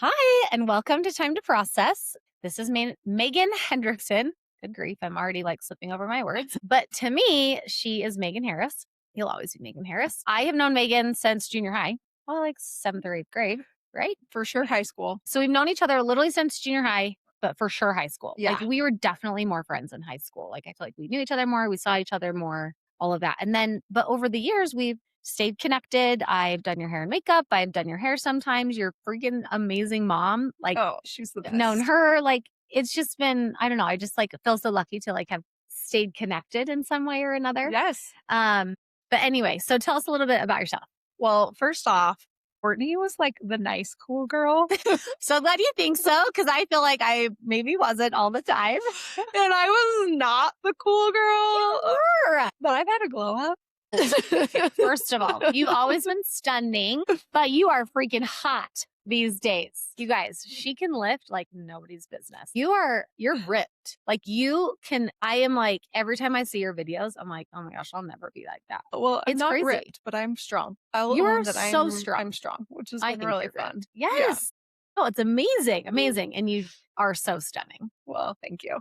Hi, and welcome to Time to Process. This is Megan Hendrickson. Good grief, I'm already like slipping over my words. But to me, she is Megan Harris. You'll always be Megan Harris. I have known Megan since junior high, well, like seventh or eighth grade, right? For sure, high school. So we've known each other literally since junior high, but for sure high school. Yeah. Like we were definitely more friends in high school. Like I feel like we knew each other more, we saw each other more, all of that. And then, but over the years, we've stayed connected. I've done your hair and makeup. I've done your hair sometimes. You're freaking amazing mom. Like Oh, she's the best. known her. Like it's just been, I don't know. I just like feel so lucky to like have stayed connected in some way or another. Yes. But anyway, so tell us a little bit about yourself. Well, first off, Courtney was like the nice, cool girl. So glad you think so, because I feel like I maybe wasn't all the time. And I was not the cool girl. Sure. But I've had a glow up. First of all, you've always been stunning, but you are freaking hot these days. You guys, she can lift like nobody's business. You're ripped. Like I am like, every time I see your videos, I'm like, oh my gosh, I'll never be like that. Well, I'm It's not crazy. ripped, but I'm strong. I'll You're own that so strong. I'm strong, which has I been think really you're fun. ripped. Yes. Oh, it's amazing. Amazing. And you are so stunning. Well, thank you.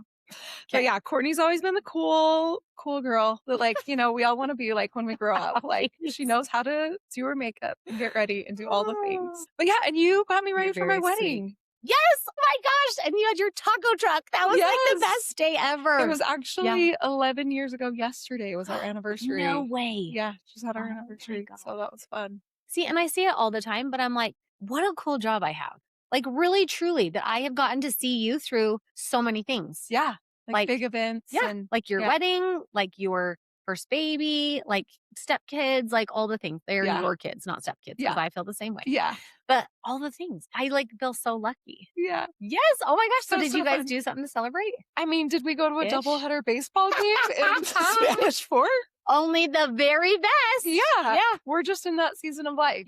But yeah, Courtney's always been the cool girl that like, we all want to be like when we grow up. Like she knows how to do her makeup and get ready and do all the things. But yeah, and you got me ready for my wedding. Yes. Oh my gosh. And you had your taco truck. That was like the best day ever. It was actually 11 years ago yesterday. It was our anniversary. No way. Yeah, just had our anniversary. So that was fun. See, and I see it all the time, but I'm like, what a cool job I have. Like really, truly, that I have gotten to see you through so many things. Yeah. Like big events. Yeah. And like your wedding, like your first baby, like stepkids, like all the things. They're your kids, not stepkids. Yeah. Because I feel the same way. Yeah. But all the things. I like feel so lucky. Yeah. Yes. Oh my gosh. So did you guys fun. do something to celebrate? I mean, did we go to a doubleheader baseball game in Spanish Fort? Only the very best. Yeah. Yeah. We're just in that season of life,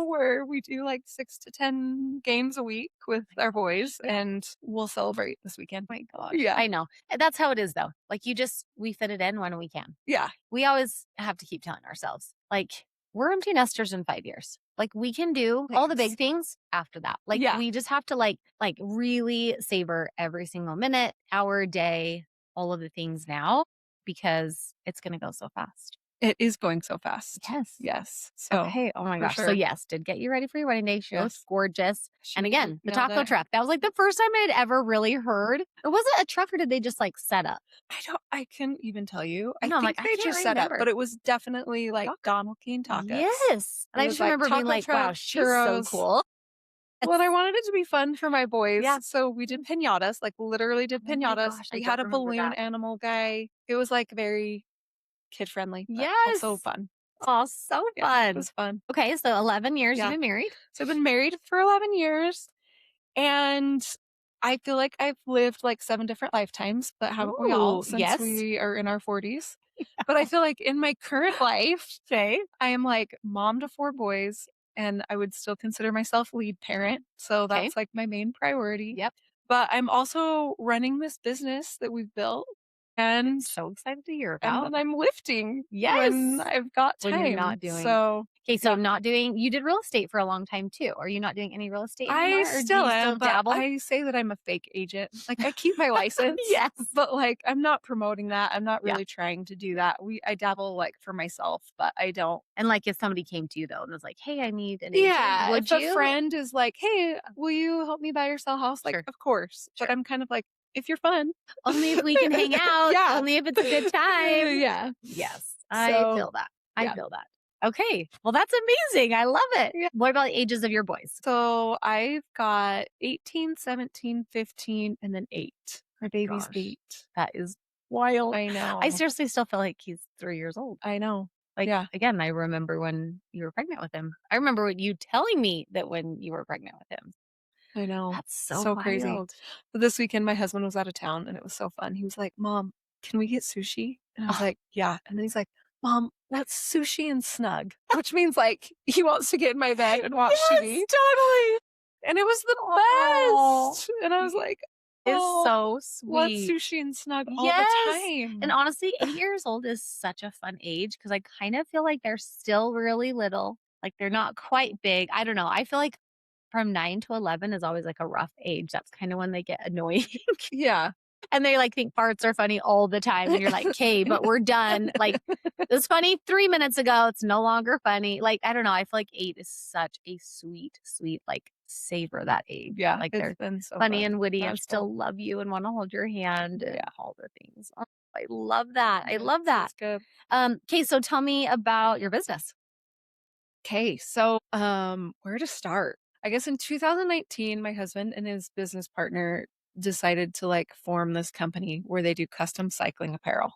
where we do like 6 to 10 games a week with our boys and we'll celebrate this weekend. Oh my gosh. Yeah. I know. That's how it is though. Like we fit it in when we can. Yeah. We always have to keep telling ourselves, like, we're empty nesters in 5 years. Like we can do all the big things after that. Like we just have to like really savor every single minute, hour, day, all of the things now, because it's going to go so fast. It is going so fast. Yes. Yes. So, okay. Oh my gosh. sure. So yes, did get you ready for your wedding day. She looks gorgeous. And again, the nailed taco it. truck. That was like the first time I'd ever really heard. Was it a truck or did they just like set up? I couldn't even tell you. I know, I'm think like, I they can't just set up, remember. but it was definitely like Donald King tacos. Yes. And I just remember being like, wow, she's so cool. Well, and I wanted it to be fun for my boys. Yeah. So we did pinatas, like literally did Oh my pinatas. gosh, I We don't had a remember balloon that. animal guy. It was like very kid friendly. Yes. So fun. Oh, so Yeah, fun. it was fun. Okay. So 11 years Yeah. you've been married. So I've been married for 11 years and I feel like I've lived like 7 different lifetimes, but haven't we all Ooh, since yes. we are in our 40s? But I feel like in my current life, I am like mom to 4 boys and I would still consider myself lead parent. So that's like my main priority. Yep. But I'm also running this business that we've built and So excited to hear about. and then I'm lifting Yes. when I've got time. When you're not doing. So Okay, so not doing, you did real estate for a long time too. Are you not doing any real estate anymore? I Or do still you am, but dabble? I say that I'm a fake agent. Like I keep my license, Yes. but like I'm not promoting that. I'm not really trying to do that. I dabble like for myself, but I don't. And like if somebody came to you though and was like, hey, I need an agent, would if you? a friend is like, hey, will you help me buy or sell a house? Like, Sure. of course. But I'm kind of like, if you're fun. Only if we can hang out. Yeah. Only if it's a good time. Yeah. Yes. I So, feel that. I yeah. feel that. Okay. Well, that's amazing. I love it. Yeah. What about the ages of your boys? So I've got 18, 17, 15, and then 8. My baby's Gosh. 8. That is wild. I know. I seriously still feel like he's 3 years old. I know. Like, again, I remember when you were pregnant with him. I remember you telling me that when you were pregnant with him. I know. That's so wild. Crazy. But this weekend, my husband was out of town and it was so fun. He was like, Mom, can we get sushi? And I was like, yeah. And then he's like, Mom, let's sushi and snug, which means like he wants to get in my bed and watch TV. Totally. And it was the best. And I was like, It's so sweet. let's sushi and snug all the time. And honestly, 8 years old is such a fun age because I kind of feel like they're still really little. Like they're not quite big. I don't know. I feel like from 9 to 11 is always like a rough age. That's kind of when they get annoying. Yeah. And they like think farts are funny all the time. And you're like, okay, but we're done. Like it was funny 3 minutes ago. It's no longer funny. Like, I don't know. I feel like 8 is such a sweet, sweet, like savor that age. Yeah. Like It's they're been so funny fun. and witty and Magical. still love you and want to hold your hand and Yeah. all the things. Oh, I love that. I Yeah, love that. it's good. Okay, so tell me about your business. Okay, so where to start? I guess in 2019, my husband and his business partner decided to like form this company where they do custom cycling apparel.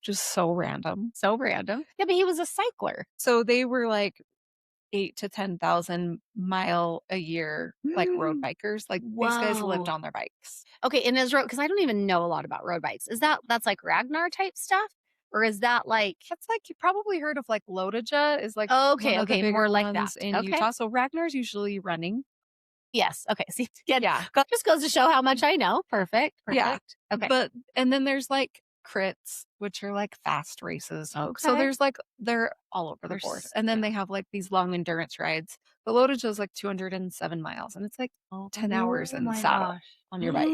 Just so random. So random. Yeah, but he was a cycler. So they were like 8 to 10,000 mile a year, like road bikers. Like these guys lived Whoa. on their bikes. Okay, in Israel, because I don't even know a lot about road bikes. Is that's like Ragnar type stuff? Or is that like That's like you probably heard of like Lodija is like one okay, of the okay, bigger more like that. ones in Okay. Utah. So Ragnar's usually running. Yes. Okay. See, again, Yeah. just goes to show how much I know. Perfect. Yeah. Perfect. Okay. But and then there's like crits, which are like fast races. So Okay. there's like they're all over the board. There's And then yeah. they have like these long endurance rides. The Lodija is like 207 miles and it's like 10 hours in the my saddle gosh. on your bike.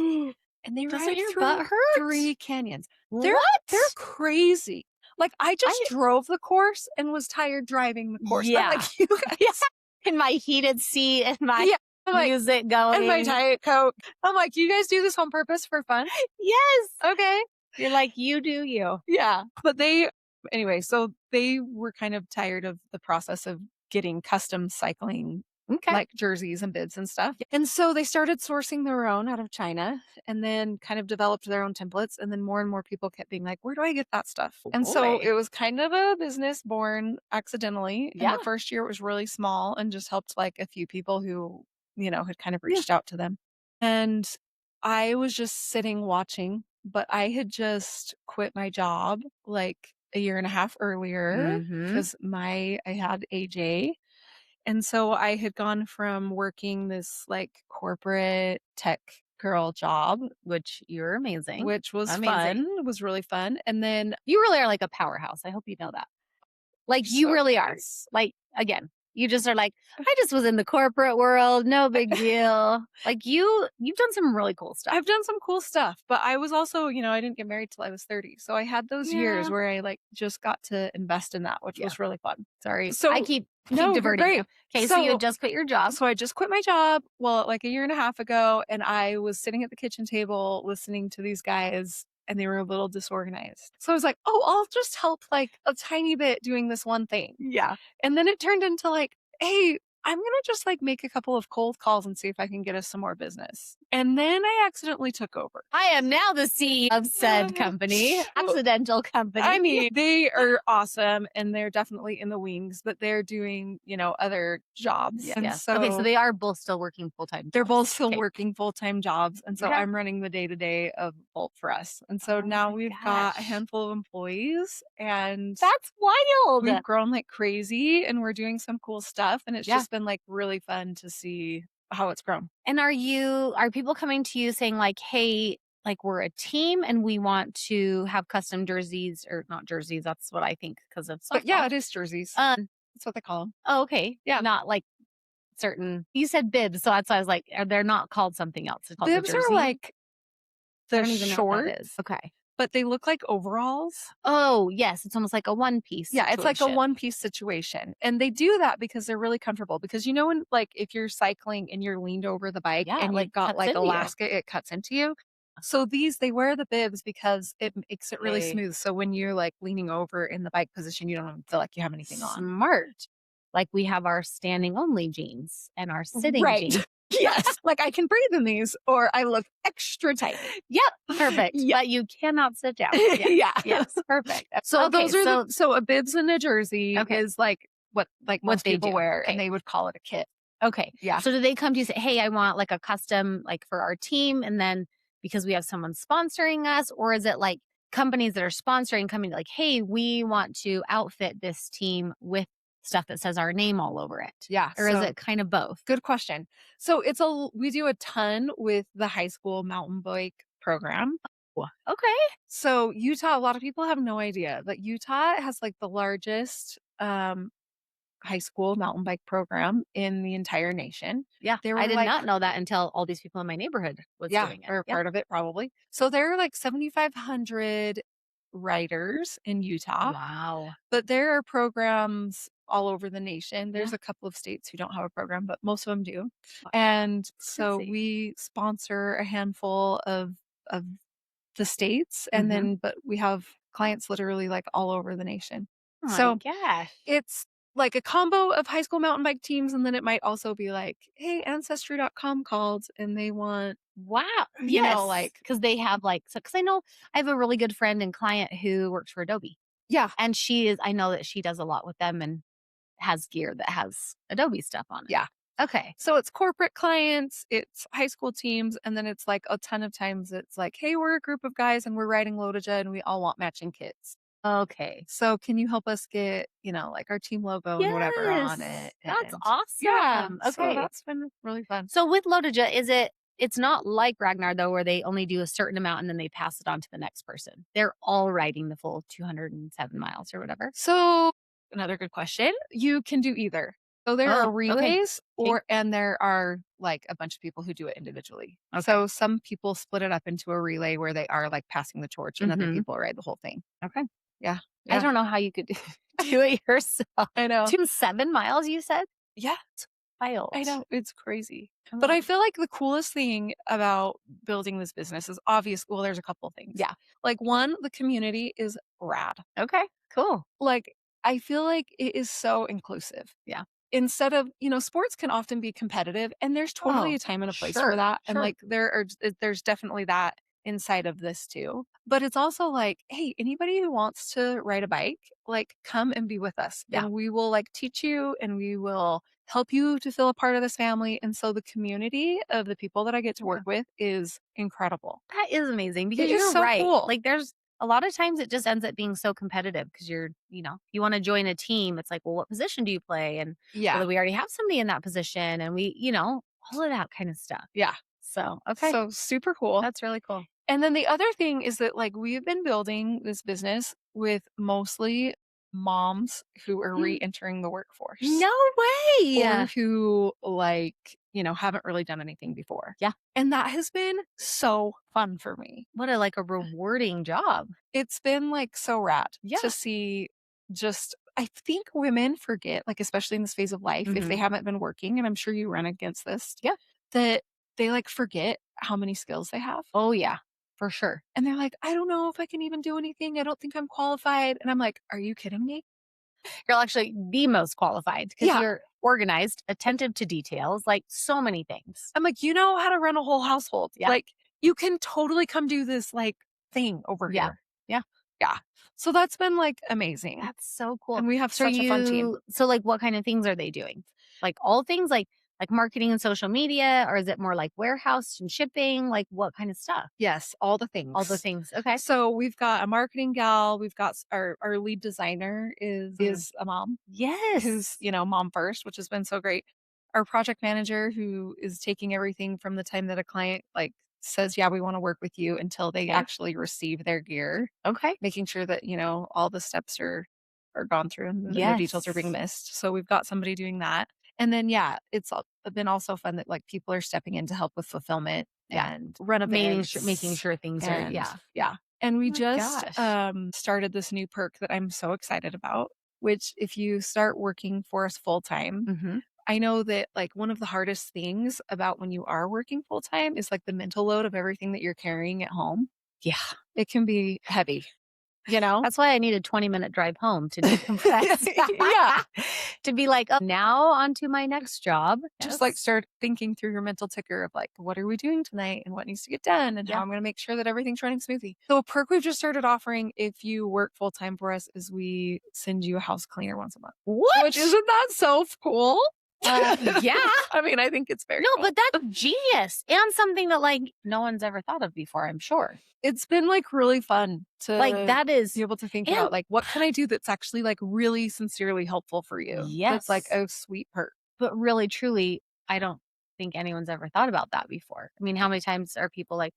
And they Doesn't ride your butt through hurt? 3 canyons. They're What? crazy. Like I just I drove the course and was tired driving the course. I'm yeah. like, you guys. Yeah. In my heated seat and my Yeah. I'm like, music going. and my Diet Coke. I'm like, you guys do this on purpose for fun? Yes. Okay. You're like, you do you. Yeah. But anyway, so they were kind of tired of the process of getting custom cycling Okay. like jerseys and bibs and stuff. And so they started sourcing their own out of China and then kind of developed their own templates. And then more and more people kept being like, where do I get that stuff? And so Boy. it was kind of a business born accidentally. And Yeah. the first year it was really small and just helped like a few people who, had kind of reached out to them. And I was just sitting watching, but I had just quit my job like a year and a half earlier because I had AJ. And so I had gone from working this like corporate tech girl job, Which you're amazing. which was Amazing. fun. It was really fun. And then You really are like a powerhouse. I hope you know that. Like you so really are. nice. Like again, you just are like, I just was in the corporate world, no big deal. Like you've done some really cool stuff. I've done some cool stuff, but I was also, I didn't get married till I was 30. So I had those years Yeah. where I like just got to invest in that, which was really fun. Sorry. So I keep no, you're diverting great. you. Okay, so you had just quit your job. So I just quit my job, well, like a year and a half ago, and I was sitting at the kitchen table listening to these guys, and they were a little disorganized. So I was like, oh, I'll just help like a tiny bit doing this one thing. Yeah. And then it turned into like, hey, I'm going to just like make a couple of cold calls and see if I can get us some more business. And then I accidentally took over. I am now the CEO of said company, accidental company. I mean, they are awesome and they're definitely in the wings, but they're doing, other jobs. Yeah. And so, okay, so they are both still working full time. they're both still working full-time jobs. And so Okay. I'm running the day-to-day of Bolt for us. And so now my we've got a handful of employees and That's wild. we've grown like crazy and we're doing some cool stuff. And it's just been like really fun to see how it's grown. And are people coming to you saying like, hey, like we're a team and we want to have custom jerseys or not jerseys? That's what I think because of But yeah, softball. it is jerseys. That's what they call them. Oh, okay. Yeah. Not like certain, you said bibs. So that's why I was like, they're not called something else. It's called the Bibs are jersey? like I the don't even know what that short, is. Okay. but they look like overalls. Oh, yes. It's almost like a one piece. Yeah, it's like a one-piece situation. And they do that because they're really comfortable. Because when like if you're cycling and you're leaned over the bike and like, you've got cuts like into you. Alaska, it cuts into you. So they wear the bibs because it makes it really smooth. So when you're like leaning over in the bike position, you don't feel like you have anything on. Smart. Like we have our standing only jeans and our sitting jeans. Yes. Like I can breathe in these or I look extra tight. Yep. Perfect. But you cannot sit down. Yeah. Yes. Perfect. So okay, those are so a bibs and a jersey is like what most they people do. wear Okay. and they would call it a kit. Okay. Yeah. So do they come to you and say, hey, I want like a custom like for our team and then because we have someone sponsoring us, or is it like companies that are sponsoring coming like, hey, we want to outfit this team with stuff that says our name all over it? Yeah. Or is it kind of both? Good question. So we do a ton with the high school mountain bike program. Okay. So Utah, a lot of people have no idea, but Utah has like the largest high school mountain bike program in the entire nation. Yeah. There I were did like, not know that until all these people in my neighborhood was yeah, doing it. or Yeah. part of it probably. So there are like 7,500 riders in Utah, Wow. but there are programs all over the nation. Yeah. There's a couple of states who don't have a program, but most of them do. And so Crazy. we sponsor a handful of the states, and Mhm. then but we have clients literally like all over the nation. Oh my So gosh. it's like a combo of high school mountain bike teams, and then it might also be like, hey, ancestry.com called and they want, Wow. you know, Yes. like, Because they have like, so, because I know I have a really good friend and client who works for Adobe. yeah, And I know that she does a lot with them and has gear that has Adobe stuff on it. yeah. Okay. So it's corporate clients, it's high school teams, and then it's like a ton of times it's like, hey, we're a group of guys and we're riding Lotaja and we all want matching kits. Okay. So can you help us get, like our team logo and whatever on Yes. it? That's And yeah, awesome. so Okay. that's been really fun. So with Lotaja, it's not like Ragnar though, where they only do a certain amount and then they pass it on to the next person. They're all riding the full 207 miles or whatever. So another good question. You can do either. So there Oh, are okay. relays and there are like a bunch of people who do it individually. Okay. So some people split it up into a relay where they are like passing the torch and other Mhm. people ride the whole thing. Okay. Yeah. I Yeah. don't know how you could do it yourself. I know. 7 miles, you said? Yeah. Wild. I know. It's crazy. But Oh. I feel like the coolest thing about building this business is obvious. Well, there's a couple of things. Yeah. Like one, the community is rad. Okay. Cool. Like I feel like it is so inclusive. Yeah. Instead of, sports can often be competitive and there's totally Oh, a time and a place for sure. that. And Sure. like there's definitely that inside of this too. But it's also like, hey, anybody who wants to ride a bike, like come and be with us. Yeah. And we will like teach you and we will help you to feel a part of this family. And so the community of the people that I get to work with is incredible. That is amazing because It is you're so right. cool. Like there's a lot of times it just ends up being so competitive because you want to join a team. It's like, well, what position do you play? And Yeah. well, we already have somebody in that position and all of that kind of stuff. Yeah. So, okay. So super cool. That's really cool. And then the other thing is that, like, we've been building this business with mostly moms who are re-entering the workforce No or way. who, like, haven't really done anything before. Yeah. And that has been so fun for me. What a rewarding job. It's been, like, so rad Yeah. to see I think women forget, like, especially in this phase of life, if they haven't been working, and I'm sure you run against this. Yeah. That they, like, forget how many skills they have. Oh yeah, for sure. And they're like, "I don't know if I can even do anything. I don't think I'm qualified." And I'm like, "Are you kidding me?" You're actually the most qualified because Yeah. you're organized, attentive to details, like so many things. I'm like, "You know how to run a whole household. Yeah. Like, you can totally come do this, like, thing over Yeah. here." Yeah. Yeah. So that's been, like, amazing. That's so cool. And we have So such a fun team. So like what kind of things are they doing? Like all things like marketing and social media, or is it more like warehouse and shipping? Like what kind of stuff? Yes, all the things. All the things. Okay. So we've got a marketing gal, we've got our lead designer is a mom. Yes. Who's, mom first, which has been so great. Our project manager who is taking everything from the time that a client like says, "Yeah, we want to work with you," until they Yeah. actually receive their gear, Okay. making sure that, all the steps are gone through and no details are being Yes. missed. So we've got somebody doing that. And then yeah, been also fun that like people are stepping in to help with fulfillment Yeah. and run Making sure things are and yeah. yeah. And we Oh my just gosh. started this new perk that I'm so excited about, which if you start working for us full time, Mm-hmm. I know that like one of the hardest things about when you are working full time is like the mental load of everything that you're carrying at home. Yeah. It can be heavy, you know? That's why I need a 20-minute drive home to decompress. Yeah. To be like, oh, now on to my next job. Just like Yes. start thinking through your mental ticker of like, what are we doing tonight and what needs to get done and Yeah. how I'm going to make sure that everything's running smoothly. So a perk we've just started offering if you work full time for us is we send you a house cleaner once a month. What? Which isn't that so cool? Yeah. I mean, I think it's very No, cool. but that's genius and something that like no one's ever thought of before, I'm sure. It's been like really fun to Like that is be able to think and- about like what can I do that's actually like really sincerely helpful for you? That's like Yes. a sweet perk. but really truly, I don't think anyone's ever thought about that before. I mean, how many times are people like,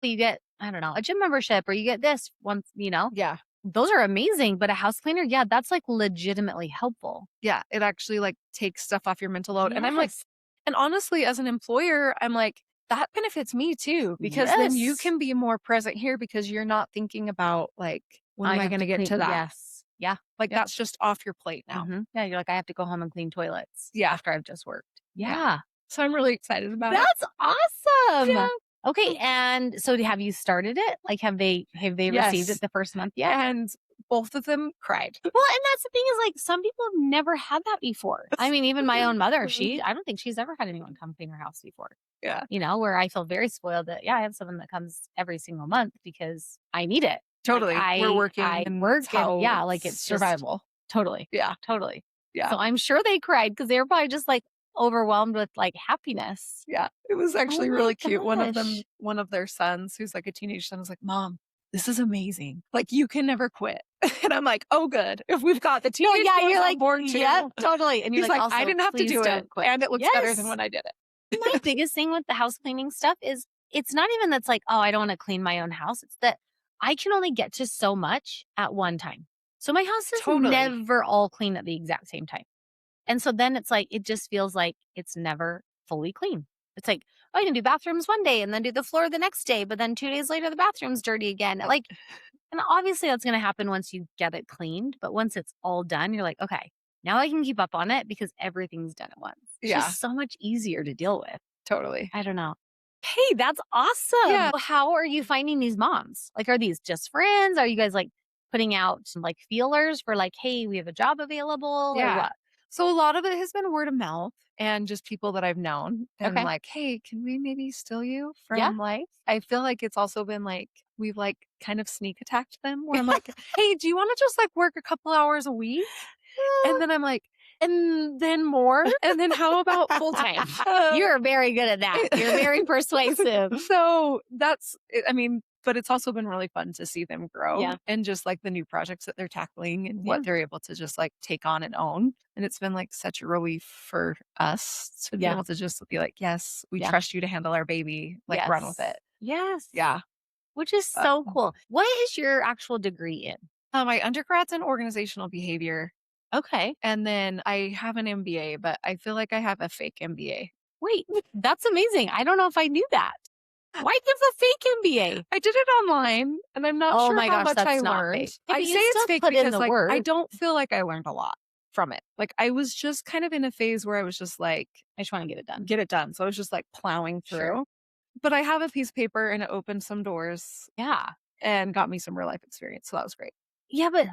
well, you get, I don't know, a gym membership or you get this once, Yeah. those are amazing. But a house cleaner, yeah, that's like legitimately helpful. Yeah, it actually like takes stuff off your mental load. And I'm like, Yes. and honestly, as an employer, I'm like, that benefits me too, because then you Yes. can be more present here because you're not thinking about like, when I am I have going to to get clean. to that? Yes. Yeah. Like Yep. that's just off your plate now. Yeah. You're like, I have to go home and clean toilets Yeah. after I've just worked. Yeah. Yeah. So I'm really excited about it. That's awesome. Yeah. Okay. And so have you started it? Like, have they received it Yes. the first month yet? And both of them cried. Well, and that's the thing is like some people have never had that before. I mean, even my own mother, I don't think she's ever had anyone come clean her house before. Yeah. Where I feel very spoiled that, yeah, I have someone that comes every single month because I need it. Totally. We're working I and work and how yeah, like it's survival. totally, Yeah. totally. Yeah. So I'm sure they cried because they were probably just like overwhelmed with like happiness. Yeah. It was actually Oh my really cute. gosh. One of their sons, who's like a teenage son, was like, Mom, this is amazing. Like you can never quit. And I'm like, oh, good. If we've got the No, teenage yeah, boys you're on like, board too. yeah, totally. And you're He's like, like, also, I didn't have to please do it. don't quit. And it looks better than Yes. when I did it. My biggest thing with the house cleaning stuff is it's not even that's like, oh, I don't want to clean my own house. It's that I can only get to so much at one time. So my house is Totally. never all clean at the exact same time. And so then it's like, it just feels like it's never fully clean. It's like, oh, I can do bathrooms one day and then do the floor the next day, but then 2 days later, the bathroom's dirty again. Like, and obviously that's going to happen once you get it cleaned. But once it's all done, you're like, okay, now I can keep up on it because everything's done at once. It's Yeah. just so much easier to deal with. Totally. I don't know. Hey, that's awesome. Yeah. Well, how are you finding these moms? Like, are these just friends? Are you guys like putting out some like feelers for like, hey, we have a job available or Yeah. what? So a lot of it has been word of mouth and just people that I've known and Okay. like, hey, can we maybe steal you Yeah. from life? I feel like it's also been like we've like kind of sneak attacked them where I'm like, hey, do you want to just like work a couple hours a week? And then I'm like, and then more? And then how about full time? You're very good at that. You're very persuasive. So that's, I mean, but it's also been really fun to see them grow Yeah. and just like the new projects that they're tackling and Yeah. what they're able to just like take on and own. And it's been like such a relief for us to be Yeah. able to just be like, yes, we Yeah. trust you to handle our baby, like run with it. Yes. Yeah. Which is so cool. What is your actual degree in? My undergrad's in organizational behavior. Okay. And then I have an MBA, but I feel like I have a fake MBA. Wait, that's amazing. I don't know if I knew that. Why give a fake MBA? I did it online and I'm not Oh sure my how gosh, much that's I not learned. fake. Yeah, I but say you it's still fake put in because the like I work. don't feel like I learned a lot from it. Like I was just kind of in a phase where I was just like, I just want to get it done. get it done. So I was just like plowing through. Sure. But I have a piece of paper and it opened some doors Yeah. and got me some real life experience. So that was great. Yeah, but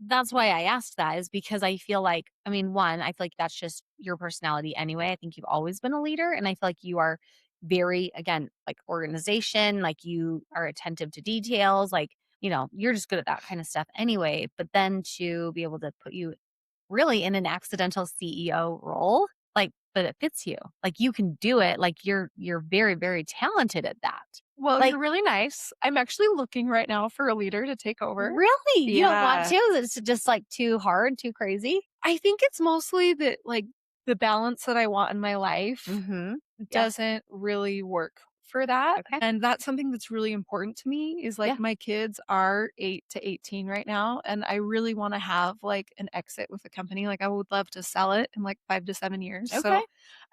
that's why I asked that is because I feel like, I mean, one, I feel like that's just your personality anyway. I think you've always been a leader. And I feel like you are very, again, like organization, like you are attentive to details, like, you're just good at that kind of stuff anyway. But then to be able to put you really in an accidental CEO role, like, but it fits you. Like you can do it. Like you're very, very talented at that. Well, Like, you're really nice. I'm actually looking right now for a leader to take over. really? You don't want Yeah. to? Is it just like too hard, too crazy? I think it's mostly that like the balance that I want in my life Mm-hmm. doesn't really work for that. Okay. And that's something that's really important to me is like Yeah. my kids are 8 to 18 right now. And I really want to have like an exit with the company. Like I would love to sell it in like 5 to 7 years. So Okay.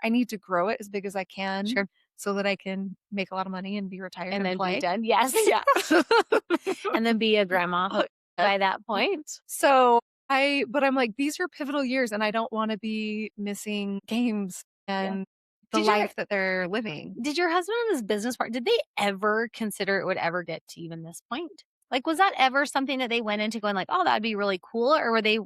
I need to grow it as big as I can. Sure. So that I can make a lot of money and be retired And then play. be done. Yes. Yeah. And then be a grandma by that point. So but I'm like, these are pivotal years and I don't want to be missing games and the life that they're living. Did your husband and his business partner, did they ever consider it would ever get to even this point? Like, was that ever something that they went into going like, oh, that'd be really cool? Or were they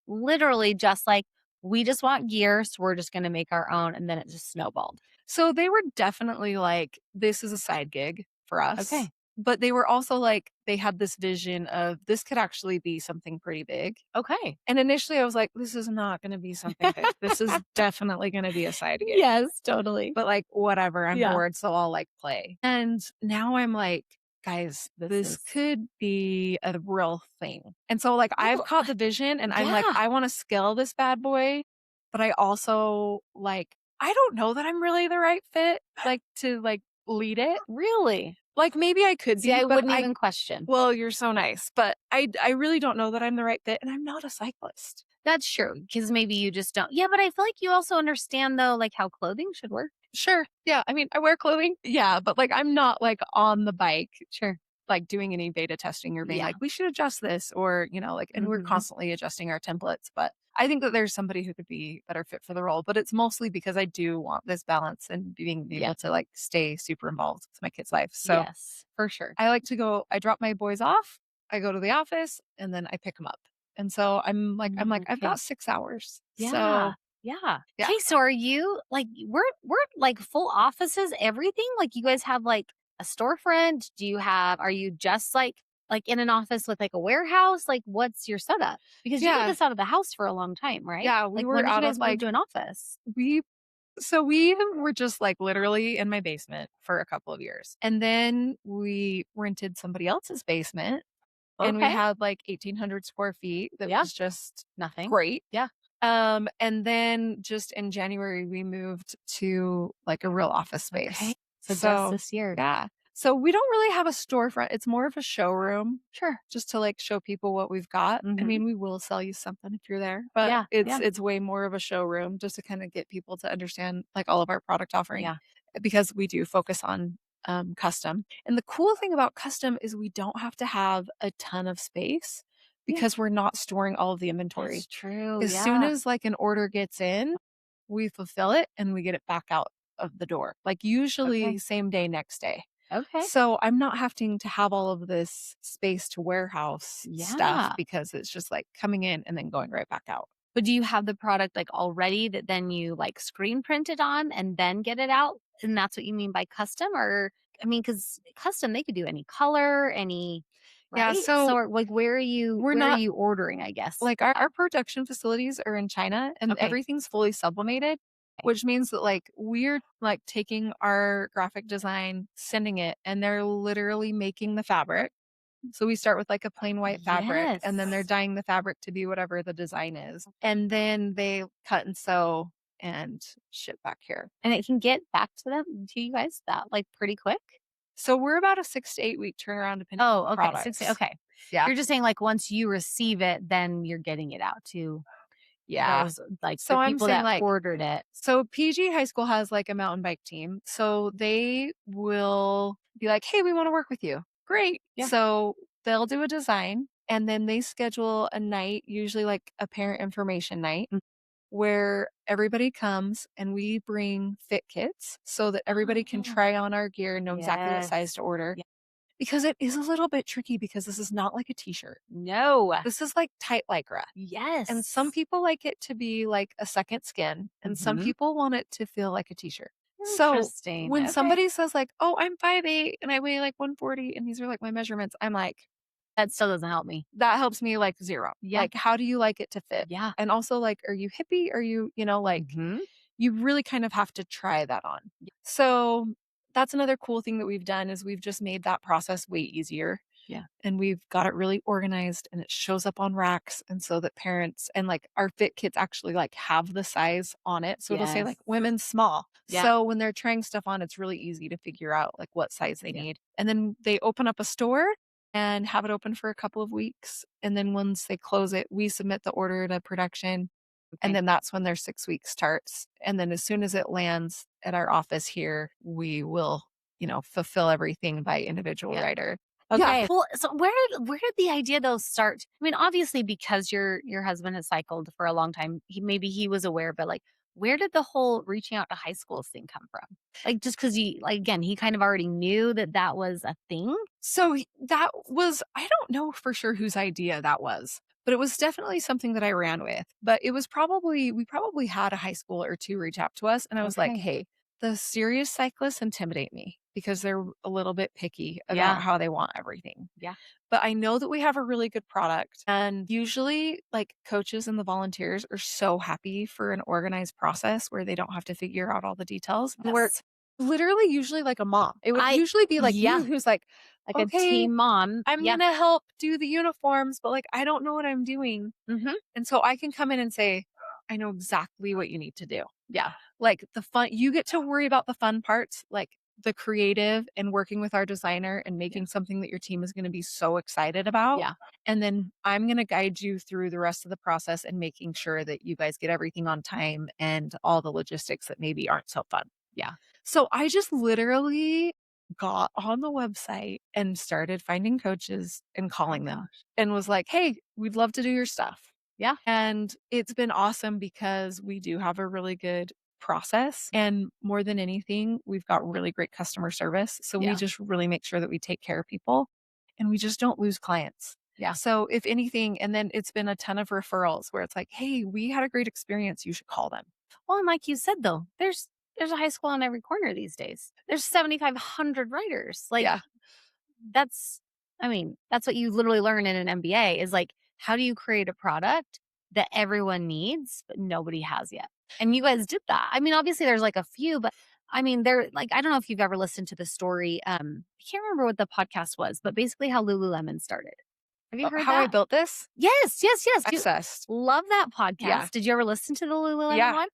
literally just like, we just want gear, so we're just going to make our own. And then it just snowballed. So they were definitely like, this is a side gig for us. Okay. But they were also like, they had this vision of this could actually be something pretty big. Okay. And initially I was like, this is not going to be something big. This is definitely going to be a side gig. Yes, totally. But like, whatever, I'm Yeah. bored. So I'll like play. And now I'm like, guys, this could be a real thing. And so like, I've caught the vision and I'm like, I want to scale this bad boy. But I also like, I don't know that I'm really the right fit, like to like lead it. Really? Like, maybe I could See, be, I but wouldn't even question. well, you're so nice, but I really don't know that I'm the right fit, and I'm not a cyclist. That's true, because maybe you just don't yeah, but I feel like you also understand, though, like, how clothing should work. Sure. Yeah. I mean, I wear clothing. Yeah. But like, I'm not like on the bike, Sure. like doing any beta testing or being Yeah. like, we should adjust this or, like, and we're Mhm. constantly adjusting our templates. But I think that there's somebody who could be better fit for the role. But it's mostly because I do want this balance and being able Yeah. to like stay super involved with my kid's life. So Yes, for sure. I like to go, I drop my boys off, I go to the office, and then I pick them up. And so I'm like, I've Okay. got 6 hours. Yeah. So Yeah. yeah. Okay, so are you like we're like full offices, everything? Like you guys have like a storefront? Do you have are you just like in an office with like a warehouse? Like what's your setup? Because you did Yeah. this out of the house for a long time, right? Yeah. We Like were when did you out guys of move like, to an office? we we were just, like, literally in my basement for a couple of years, and then we rented somebody else's basement, and we Okay. had, like, 1,800 square feet that Yeah. was just Nothing. great. Yeah. And then just in January, we moved to, like, a real office Okay. space. So just So, this year. yeah. So we don't really have a storefront, it's more of a showroom Sure. just to, like, show people what we've got. I Mhm. mean, we will sell you something if you're there, but Yeah. it's Yeah. it's way more of a showroom just to kinda get people to understand, like, all of our product offering Yeah. because we do focus on, custom. And the cool thing about custom is we don't have to have a ton of space Yeah. because we're not storing all of the That's inventory. true. As soon Yeah. as, like, an order gets in, we fulfill it and we get it back out of the door, like, usually Okay. same day, next day. Okay. So, I'm not having to have all of this space to warehouse stuff Yeah. because it's just, like, coming in and then going right back out. But do you have the product, like, already that then you, like, screen print it on and then get it out? And that's what you mean by custom? Or I mean, because custom, they could do any color, any Yeah, right? So, so like, we're where are not you ordering, I guess? like, our production facilities are in China, and Okay. everything's fully sublimated, Okay. which means that, like, we're, like, taking our graphic design, sending it, and they're literally making the fabric. So we start with, like, a plain white fabric, and then they're Yes. dyeing the fabric to be whatever the design is, and then they cut and sew and ship back here. And it can get back to them to you guys that, like, pretty quick? So we're about a 6 to 8 week turnaround depending on Oh, the okay. 6 products. okay. Yeah. You're just saying, like, once you receive it, then you're getting it out to Yeah. those like, So the I'm people saying, that like, ordered it. so PG High School has, like, a mountain bike team, so they will be like, "Hey, we wanna work with you." Great. Yeah. So they'll do a design, and then they schedule a night, usually, like, a parent information night, Mm. where everybody comes and we bring fit kits so that everybody can Oh, try on our gear and know exactly what size yes. to order. Yeah. Because it is a little bit tricky because this is not like a t-shirt. No. This is like tight lycra. And some Yes. people like it to be like a second skin, and some Mhm. people want it to feel like a t-shirt. So Interesting. when Okay. somebody says like, "Oh, I'm 5'8" and I weigh like 140 and these are like my measurements," I'm like, That still doesn't help me. that helps me like 0. Yeah. Like, how do you like it to fit? Yeah. And also like, are you hippie? Are you, like Mhm. you really kind of have to try that on. So that's another cool thing that we've done is we've just made that process way easier Yeah. and we've got it really organized and it shows up on racks and so that parents and like our fit kits actually like have the size on it so it'll say Yes. like women's small Yeah. so when they're trying stuff on it's really easy to figure out like what size they Yeah. need and then they open up a store and have it open for a couple of weeks and then once they close it we submit the order to production and Okay. then that's when their 6 weeks starts and then as soon as it lands at our office here we will fulfill everything by individual Yeah. writer. Yeah. Okay. Well, so where did the idea though start? I mean, obviously because your husband has cycled for a long time, maybe he was aware, but like where did the whole reaching out to high schools thing come from? Like just because he like again he kind of already knew that that was a thing. So that was, I don't know for sure whose idea that was, but it was definitely something that I ran with. But it was probably, we probably had a high school or two reach out to us. And I was like, Okay. hey, the serious cyclists intimidate me because they're a little bit picky Yeah. about how they want everything. Yeah. But I know that we have a really good product. And usually, like coaches and the volunteers are so happy for an organized process where they don't have to figure out all the details. And we're Yes. literally usually like a mom. It would I usually be like yeah you who's like, like a okay, teen mom. I'm Yeah. gonna help do the uniforms, but like I don't know what I'm doing. Mm-hmm. And so I can come in and say, I know exactly what you need to do. Yeah. Like the fun, you get to worry about the fun parts. Like the creative and working with our designer and making something that your team is going to be so excited about. Yeah. And then I'm going to guide you through the rest of the process and making sure that you guys get everything on time and all the logistics that maybe aren't so fun. Yeah. So I just literally got on the website and started finding coaches and calling them and was like, "Hey, we'd love to do your stuff." Yeah. And it's been awesome because we do have a really good process. And more than anything, we've got really great customer service. So we Yeah. just really make sure that we take care of people and we just don't lose clients. Yeah. So if anything, and then it's been a ton of referrals where it's like, "Hey, we had a great experience. You should call them." Well, and like you said though, there's a high school on every corner these days. There's 7,500 writers. Like Yeah. that's I mean, that's what you literally learn in an MBA is like how do you create a product that everyone needs but nobody has yet. And you guys did that. I mean, obviously there's like a few, but I mean, they're like I don't know if you've ever listened to the story. I can't remember what the podcast was, but basically how Lululemon started. Have you heard How I that? built this? Yes, yes, yes. Obsessed. Love that Yeah. podcast. Did you ever listen to the Lululemon Yeah. one?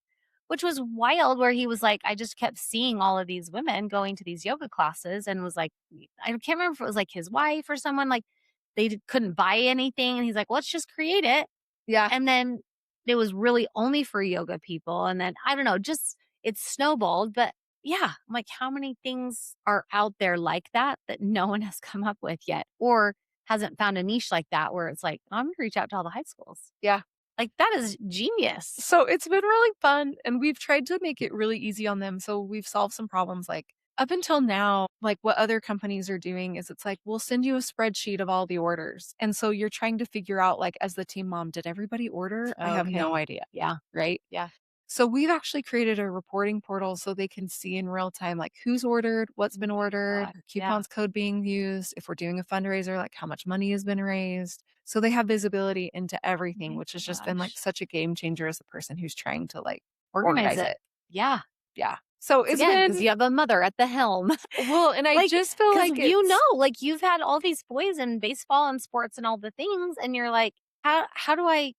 Which was wild, where he was like, I just kept seeing all of these women going to these yoga classes and was like, I can't remember if it was like his wife or someone, like couldn't buy anything. And he's like, let's just create it. Yeah. And then it was really only for yoga people. And then I don't know, just it snowballed. But yeah, I'm like, how many things are out there like that that no one has come up with yet or hasn't found a niche like that where it's like, I'm going to reach out to all the high schools. Yeah. Like that is genius. So it's been really fun and we've tried to make it really easy on them. So we've solved some problems like up until now, like what other companies are doing is it's like, we'll send you a spreadsheet of all the orders. And so you're trying to figure out, like, as the team mom, did everybody order? I have no Okay. idea. Yeah. Right. Yeah. So we've actually created a reporting portal so they can see in real time, like who's ordered, what's been ordered, God. Yeah. coupons code being used, if we're doing a fundraiser, like how much money has been raised. So they have visibility into Oh everything, my which has just been like gosh. such a game changer as the person who's trying to like Organize organize it. it. Yeah. Yeah. So Once it's again, because been you have a mother at the helm. well, and I Like, just feel because like you know, it's like you've had all these boys in baseball and sports and all the things, and you're like, how do I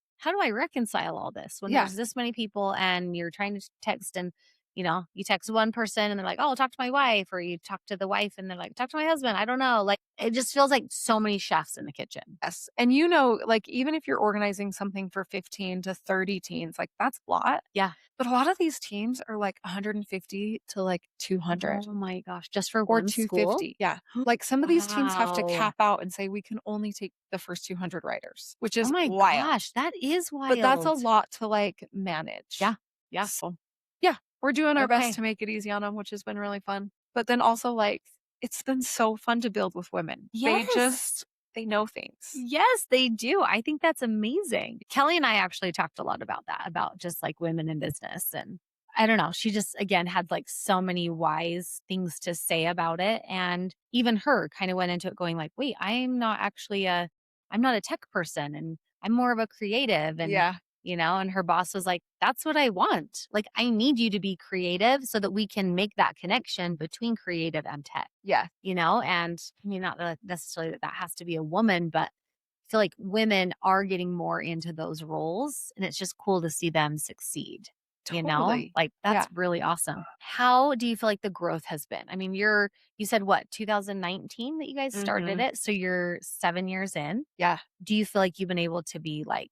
reconcile all this when yeah, there's this many people and you're trying to text and you text one person and they're like, oh, talk to my wife, or you talk to the wife and they're like, talk to my husband. I don't know. Like it just feels like so many chefs in the kitchen. yes. And you know, like even if you're organizing something for 15 to 30 teens, like that's a lot. Yeah. But a lot of these teams are like 150 to like 200 Oh my gosh, just for or one school? 250. Yeah. Like some of these teams have to Wow. cap out and say we can only take the first 200 writers, which Oh is my wild. gosh, that is But that's a wild. lot to like manage. Yeah. Yeah. So, yeah, we're doing our best Okay. to make it easy on them, which has been really fun. But then also like it's been so fun to build with women. Yes. They know things. Yes, they do. I think that's amazing. Kelly and I actually talked a lot about that, about just like women in business. And I don't know. She just, again, had like so many wise things to say about it. And even her kind of went into it going like, wait, I'm not a tech person and I'm more of a creative. And, Yeah. and her boss was like, that's what I want. Like, I need you to be creative so that we can make that connection between creative and tech. Yeah. And I mean, not that necessarily that has to be a woman, but I feel like women are getting more into those roles and it's just cool to see them succeed. Totally. Like that's Yeah. really awesome. How do you feel like the growth has been? I mean, you said what, 2019 that you guys started Mhm. it. So you're 7 years in. Yeah. Do you feel like you've been able to be like,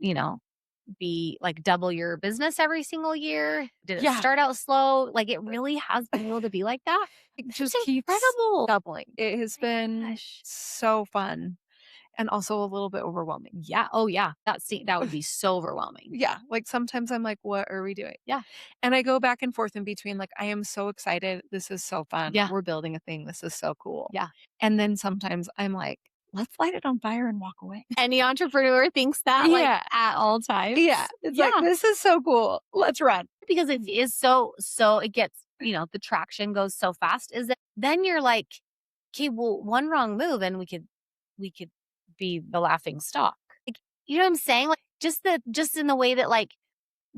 you know, be like double your business every single year? Did it Yeah. start out slow? Like it really has been able to be like that? It That's just keeps incredible. doubling. It has My been gosh. so fun and also a little bit overwhelming. Yeah. Oh, yeah. That would be so overwhelming. Yeah, like sometimes I'm like, what are we doing? Yeah. And I go back and forth in between, like, I am so excited. This is so fun. Yeah. We're building a thing. This is so cool. Yeah. And then sometimes I'm like, let's light it on fire and walk away. Any entrepreneur thinks that like Yeah. at all times. Yeah. It's like, Yeah. this is so cool. Let's run. Because it is so it gets, the traction goes so fast is that then you're like, okay, well, one wrong move and we could be the laughing stock. Like, you know what I'm saying? Like just in the way that like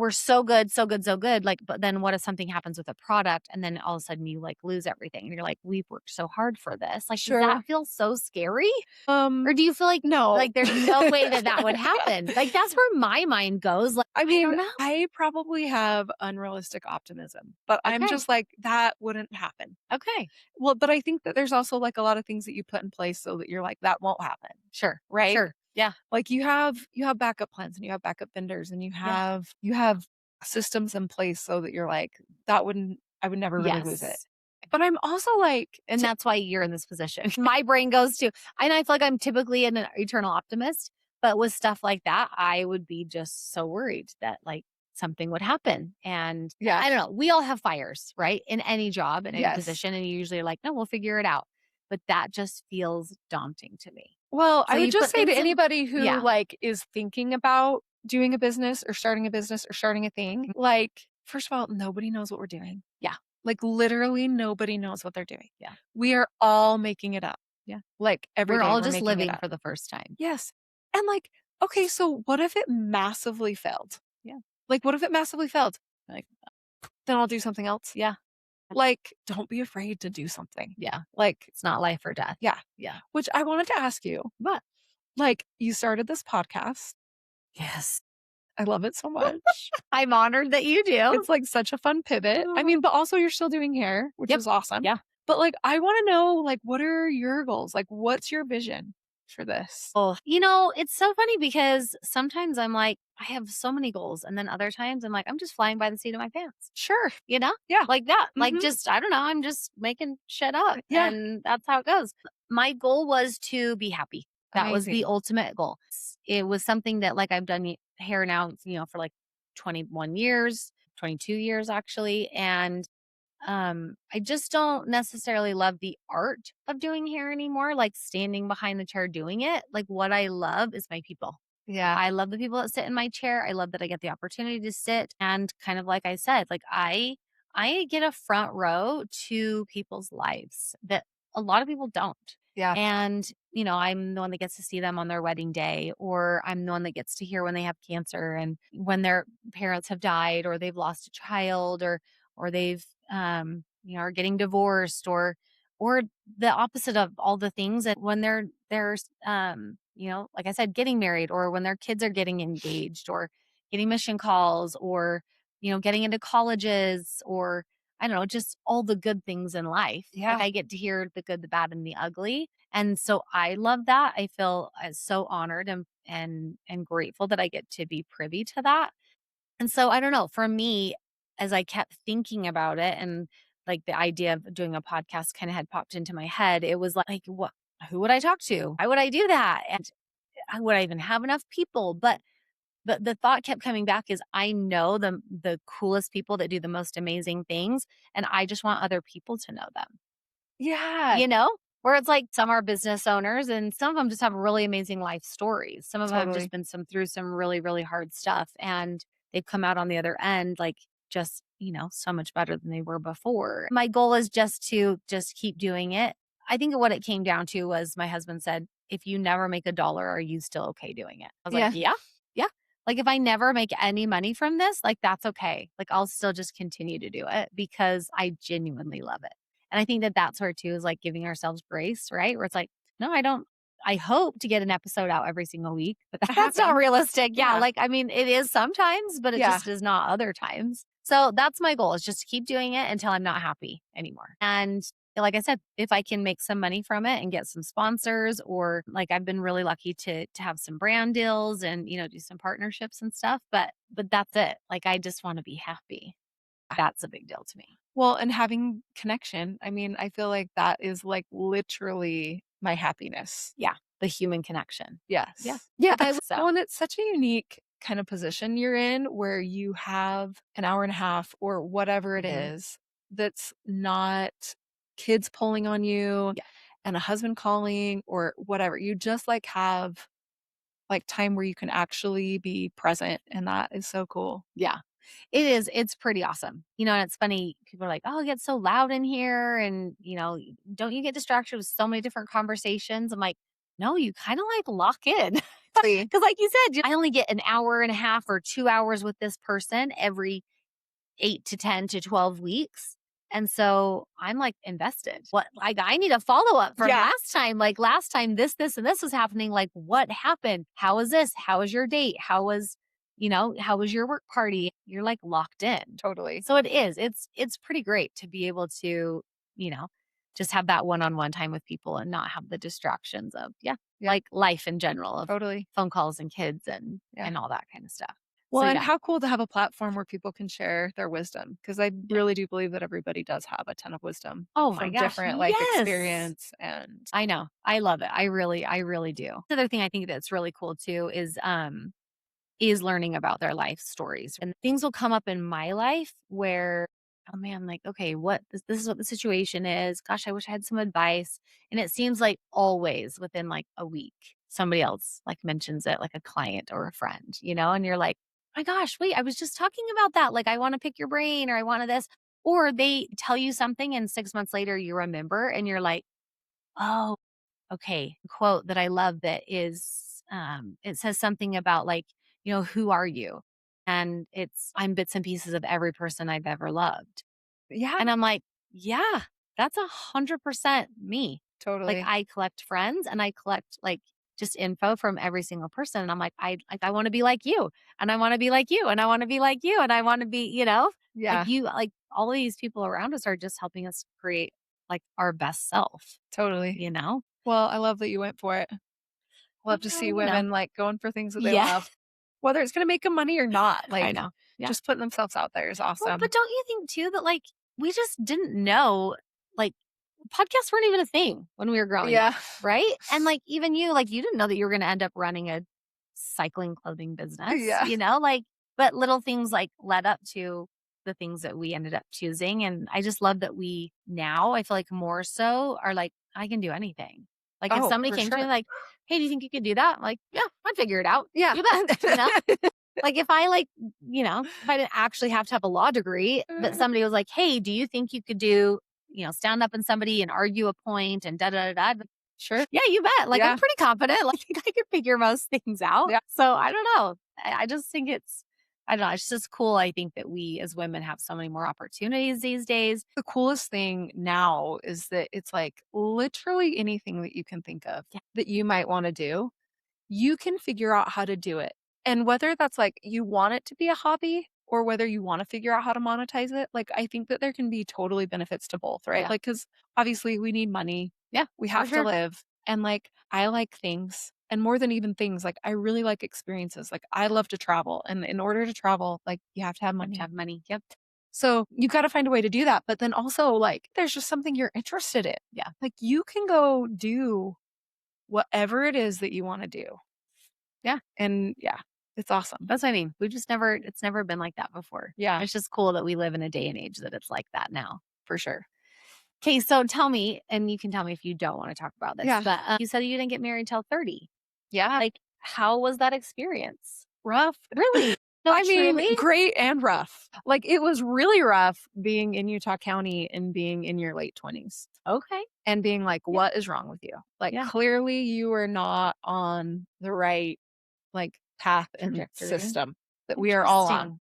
we're so good, so good, so good. Like, but then what if something happens with a product and then all of a sudden you like lose everything and you're like, we've worked so hard for this. Like, does Sure. that feel so scary? Or do you feel No. like there's no way that that would happen? Like, that's where my mind goes. Like, I I mean, don't know. I probably have unrealistic optimism, but I'm Okay. just like, that wouldn't happen. Okay. Well, but I think that there's also like a lot of things that you put in place so that you're like, that won't happen. Sure. Right. Sure. Yeah. Like you have backup plans and you have backup vendors and Yeah. you have systems in place so that you're like, I would never really lose it. Yes. But I'm also like, And that's why you're in this position. My brain goes to, and I feel like I'm typically an eternal optimist, but with stuff like that, I would be just so worried that like something would happen. And yeah, I don't know, we all have fires, right? In any job, in any yes. position. And you usually are like, no, we'll figure it out. But that just feels daunting to me. Well, So I would you just put say to things in, anybody who yeah, like is thinking about doing a business or starting a thing, like, first of all, nobody knows what we're doing. yeah, Like literally nobody knows what they're doing. yeah, We are all making it up. yeah. Like every We're day all we're just making it living up. for the first time. Yes. And like, okay, so what if it massively failed? Yeah. Like, what if it massively failed? Like, Then I'll do something else. yeah, Like, don't be afraid to do something. yeah. Like, It's not life or death. yeah. Yeah. Which I wanted to ask you, But like, you started this podcast. yes, I love it so much. I'm honored that you do. It's like such a fun pivot. I mean, but also you're still doing hair, which Yep. is awesome. Yeah. But like, I want to know, like, what are your goals? Like, what's your vision for this? Oh, it's so funny because sometimes I'm like, I have so many goals. And then other times I'm like, I'm just flying by the seat of my pants, Sure. you know, Yeah. like that. Like, Hmm. just, I don't know. I'm just making shit up. Yeah. And that's how it goes. My goal was to be happy. That was the Amazing. ultimate goal. It was something that, like, I've done hair now, for like 21 years, 22 years actually. And I just don't necessarily love the art of doing hair anymore, like standing behind the chair doing it. Like what I love is my people. Yeah. I love the people that sit in my chair. I love that I get the opportunity to sit and kind of like I said, like I get a front row to people's lives that a lot of people don't. Yeah. And, I'm the one that gets to see them on their wedding day, or I'm the one that gets to hear when they have cancer and when their parents have died or they've lost a child or they've are getting divorced or the opposite of all the things that when they're like I said, getting married or when their kids are getting engaged or getting mission calls or, getting into colleges or I don't know, just all the good things in life. Like Yeah. I get to hear the good, the bad, and the ugly. And so I love that. I feel so honored and grateful that I get to be privy to that. And so I don't know, for me, as I kept thinking about it and like the idea of doing a podcast kind of had popped into my head, it was like, what who would I talk to? Why would I do that? And would I even have enough people? But the thought kept coming back is I know the coolest people that do the most amazing things, and I just want other people to know them. Yeah. You know? Where it's like some are business owners and some of them just have really amazing life stories. Some of them have just Totally. been through some really, really hard stuff and they've come out on the other end like just, so much better than they were before. My goal is just to just keep doing it. I think what it came down to was my husband said, if you never make a dollar, are you still okay doing it? I was like, Yeah. yeah, yeah. Like if I never make any money from this, like that's okay. Like I'll still just continue to do it because I genuinely love it. And I think that that's where too is like giving ourselves grace, right? Where it's like, no, I don't. I hope to get an episode out every single week, but that's not Happen. realistic. Yeah. Yeah. Like, I mean, it is sometimes, but it Yeah. just is not other times. So that's my goal is just to keep doing it until I'm not happy anymore. And like I said, if I can make some money from it and get some sponsors, or like I've been really lucky to have some brand deals and, do some partnerships and stuff. But that's it. Like I just want to be happy. That's a big deal to me. Well, and having connection, I mean, I feel like that is like literally my happiness. Yeah. The human connection. Yes. Yeah. Yeah. So Well, and it's such a unique kind of position you're in where you have an hour and a half or whatever it Mhm. is that's not kids pulling on you Yeah. and a husband calling or whatever. You just like have like time where you can actually be present. And that is so cool. Yeah. It is. It's pretty awesome. And it's funny. People are like, oh, it gets so loud in here. And, don't you get distracted with so many different conversations? I'm like, no, you kind of like lock in. Because like you said, I only get an hour and a half or 2 hours with this person every 8 to 10 to 12 weeks. And so I'm like invested. What, like, I need a follow up from last time. Like, last time this, and this was happening. Like, what happened? How was this? How was your date? How was your work party? You're like locked in. Totally. So it's pretty great to be able to, you know, just have that one on one time with people and not have the distractions of, like life in general, of Totally. phone calls and kids and all that kind of stuff. Well, So, and how cool to have a platform where people can share their wisdom, because I really do believe that everybody does have a ton of wisdom oh my from gosh, different yes. experience. And I know. I love it. I really do. The other thing I think that's really cool too is learning about their life stories. And things will come up in my life where, oh man, like, okay, this is what the situation is. Gosh, I wish I had some advice. And it seems like always within like a week, somebody else like mentions it, like a client or a friend, and you're like, my gosh, wait, I was just talking about that. Like, I want to pick your brain, or I wanted this. Or they tell you something and 6 months later you remember and you're like, oh, okay. Quote that I love that is, it says something about like, who are you? And I'm bits and pieces of every person I've ever loved. yeah, And I'm like, yeah, that's 100% me. Like, totally. I collect friends and I collect like just info from every single person. And I'm like, I want to be like you, and I want to be like you, and I want to be like you, and I want to be, Yeah, like all of these people around us are just helping us create like our best self, totally. you know? Well, I love that you went for it. Love to Well, see women like going for things that they Yeah, love, whether it's going to make them money or not. I Like, know. Yeah. just putting themselves out there is Well, awesome. but don't you think too that like we just didn't know, like, podcasts weren't even a thing when we were growing Yeah. up, right? And like even you, like, you didn't know that you were going to end up running a cycling clothing business, Yeah. like, but little things like led up to the things that we ended up choosing. And I just love that we now, I feel like more so are like, I can do anything. Like, if Oh, somebody for came to me sure. like, hey, do you think you could do that? I'm like, yeah, I'd figure it out. Yeah. You bet. Like, if I like, if I didn't actually have to have a law degree, but somebody was like, hey, do you think you could do, stand up in somebody and argue a point and da da da da? Sure. Yeah, you bet. Like, Yeah. I'm pretty confident. Like, I think I could figure most things out. Yeah. So I don't know. I just think I don't know. It's just cool. I think that we as women have so many more opportunities these days. The coolest thing now is that it's like literally anything that you can think of Yeah. that you might want to do, you can figure out how to do it. And whether that's like you want it to be a hobby or whether you want to figure out how to monetize it, like I think that there can be totally benefits to both, right? Yeah. Like, because obviously we need money. Yeah. We for have to sure. live. And like, I like things. And more than even things, like I really like experiences. Like I love to travel. And in order to travel, like you have to have You have money. to have money. Yep. So you got to find a way to do that. But then also, like, there's just something you're interested in. Yeah. Like you can go do whatever it is that you want to do. Yeah. And yeah, it's awesome. That's what I mean. It's never been like that before. Yeah, It's just cool that we live in a day and age that it's like that now. for sure. Okay. So tell me, and you can tell me if you don't want to talk about this, Yeah. but you said you didn't get married till 30. Yeah. Like, how was that experience? Rough. Really? No, I mean, truly? great and rough. Like it was really rough being in Utah County and being in your late 20s Okay. and being like, Yeah. what is wrong with you? Like Yeah. clearly you are not on the right like path and Trajectory. system that we are all on. Interesting.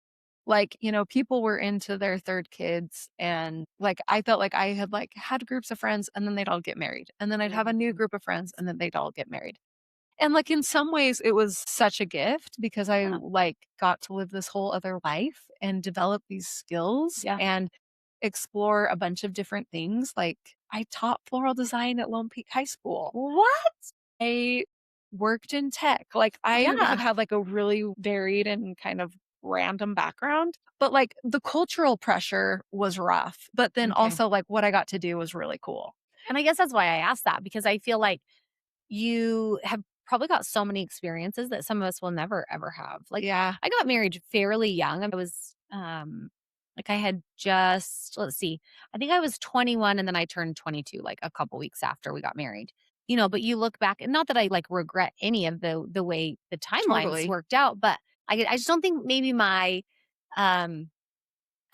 Like, people were into their third kids and like I felt like I had like had groups of friends and then they'd all get married. And then I'd have a new group of friends and then they'd all get married. And like in some ways it was such a gift because I Yeah. like got to live this whole other life and develop these skills Yeah. and explore a bunch of different things. Like I taught floral design at Lone Peak High School. What? I worked in tech. Like I Yeah. have had like a really varied and kind of random background, but like the cultural pressure was rough. But then Okay. also like what I got to do was really cool. And I guess that's why I asked that, because I feel like you have probably got so many experiences that some of us will never ever have. Like, Yeah. I got married fairly young. I was like, I had just, let's see, I think I was 21 and then I turned 22 like a couple weeks after we got married. But you look back, and not that I like regret any of the way the timelines Totally. worked out, but I just don't think maybe my um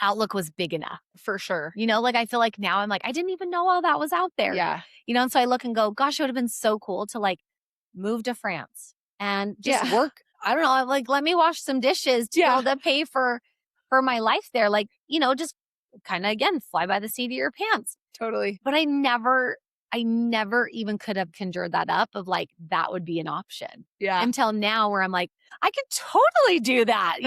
outlook was big enough. For sure. Like, I feel like now I'm like, I didn't even know all that was out there. Yeah. And so I look and go, gosh, it would have been so cool to like move to France and just work. I don't know, like, let me wash some dishes to be able to pay for my life there. Like, just kind of, again, fly by the seat of your pants. Totally. But I never even could have conjured that up of like, that would be an option. Yeah. Until now where I'm like, I could totally do that,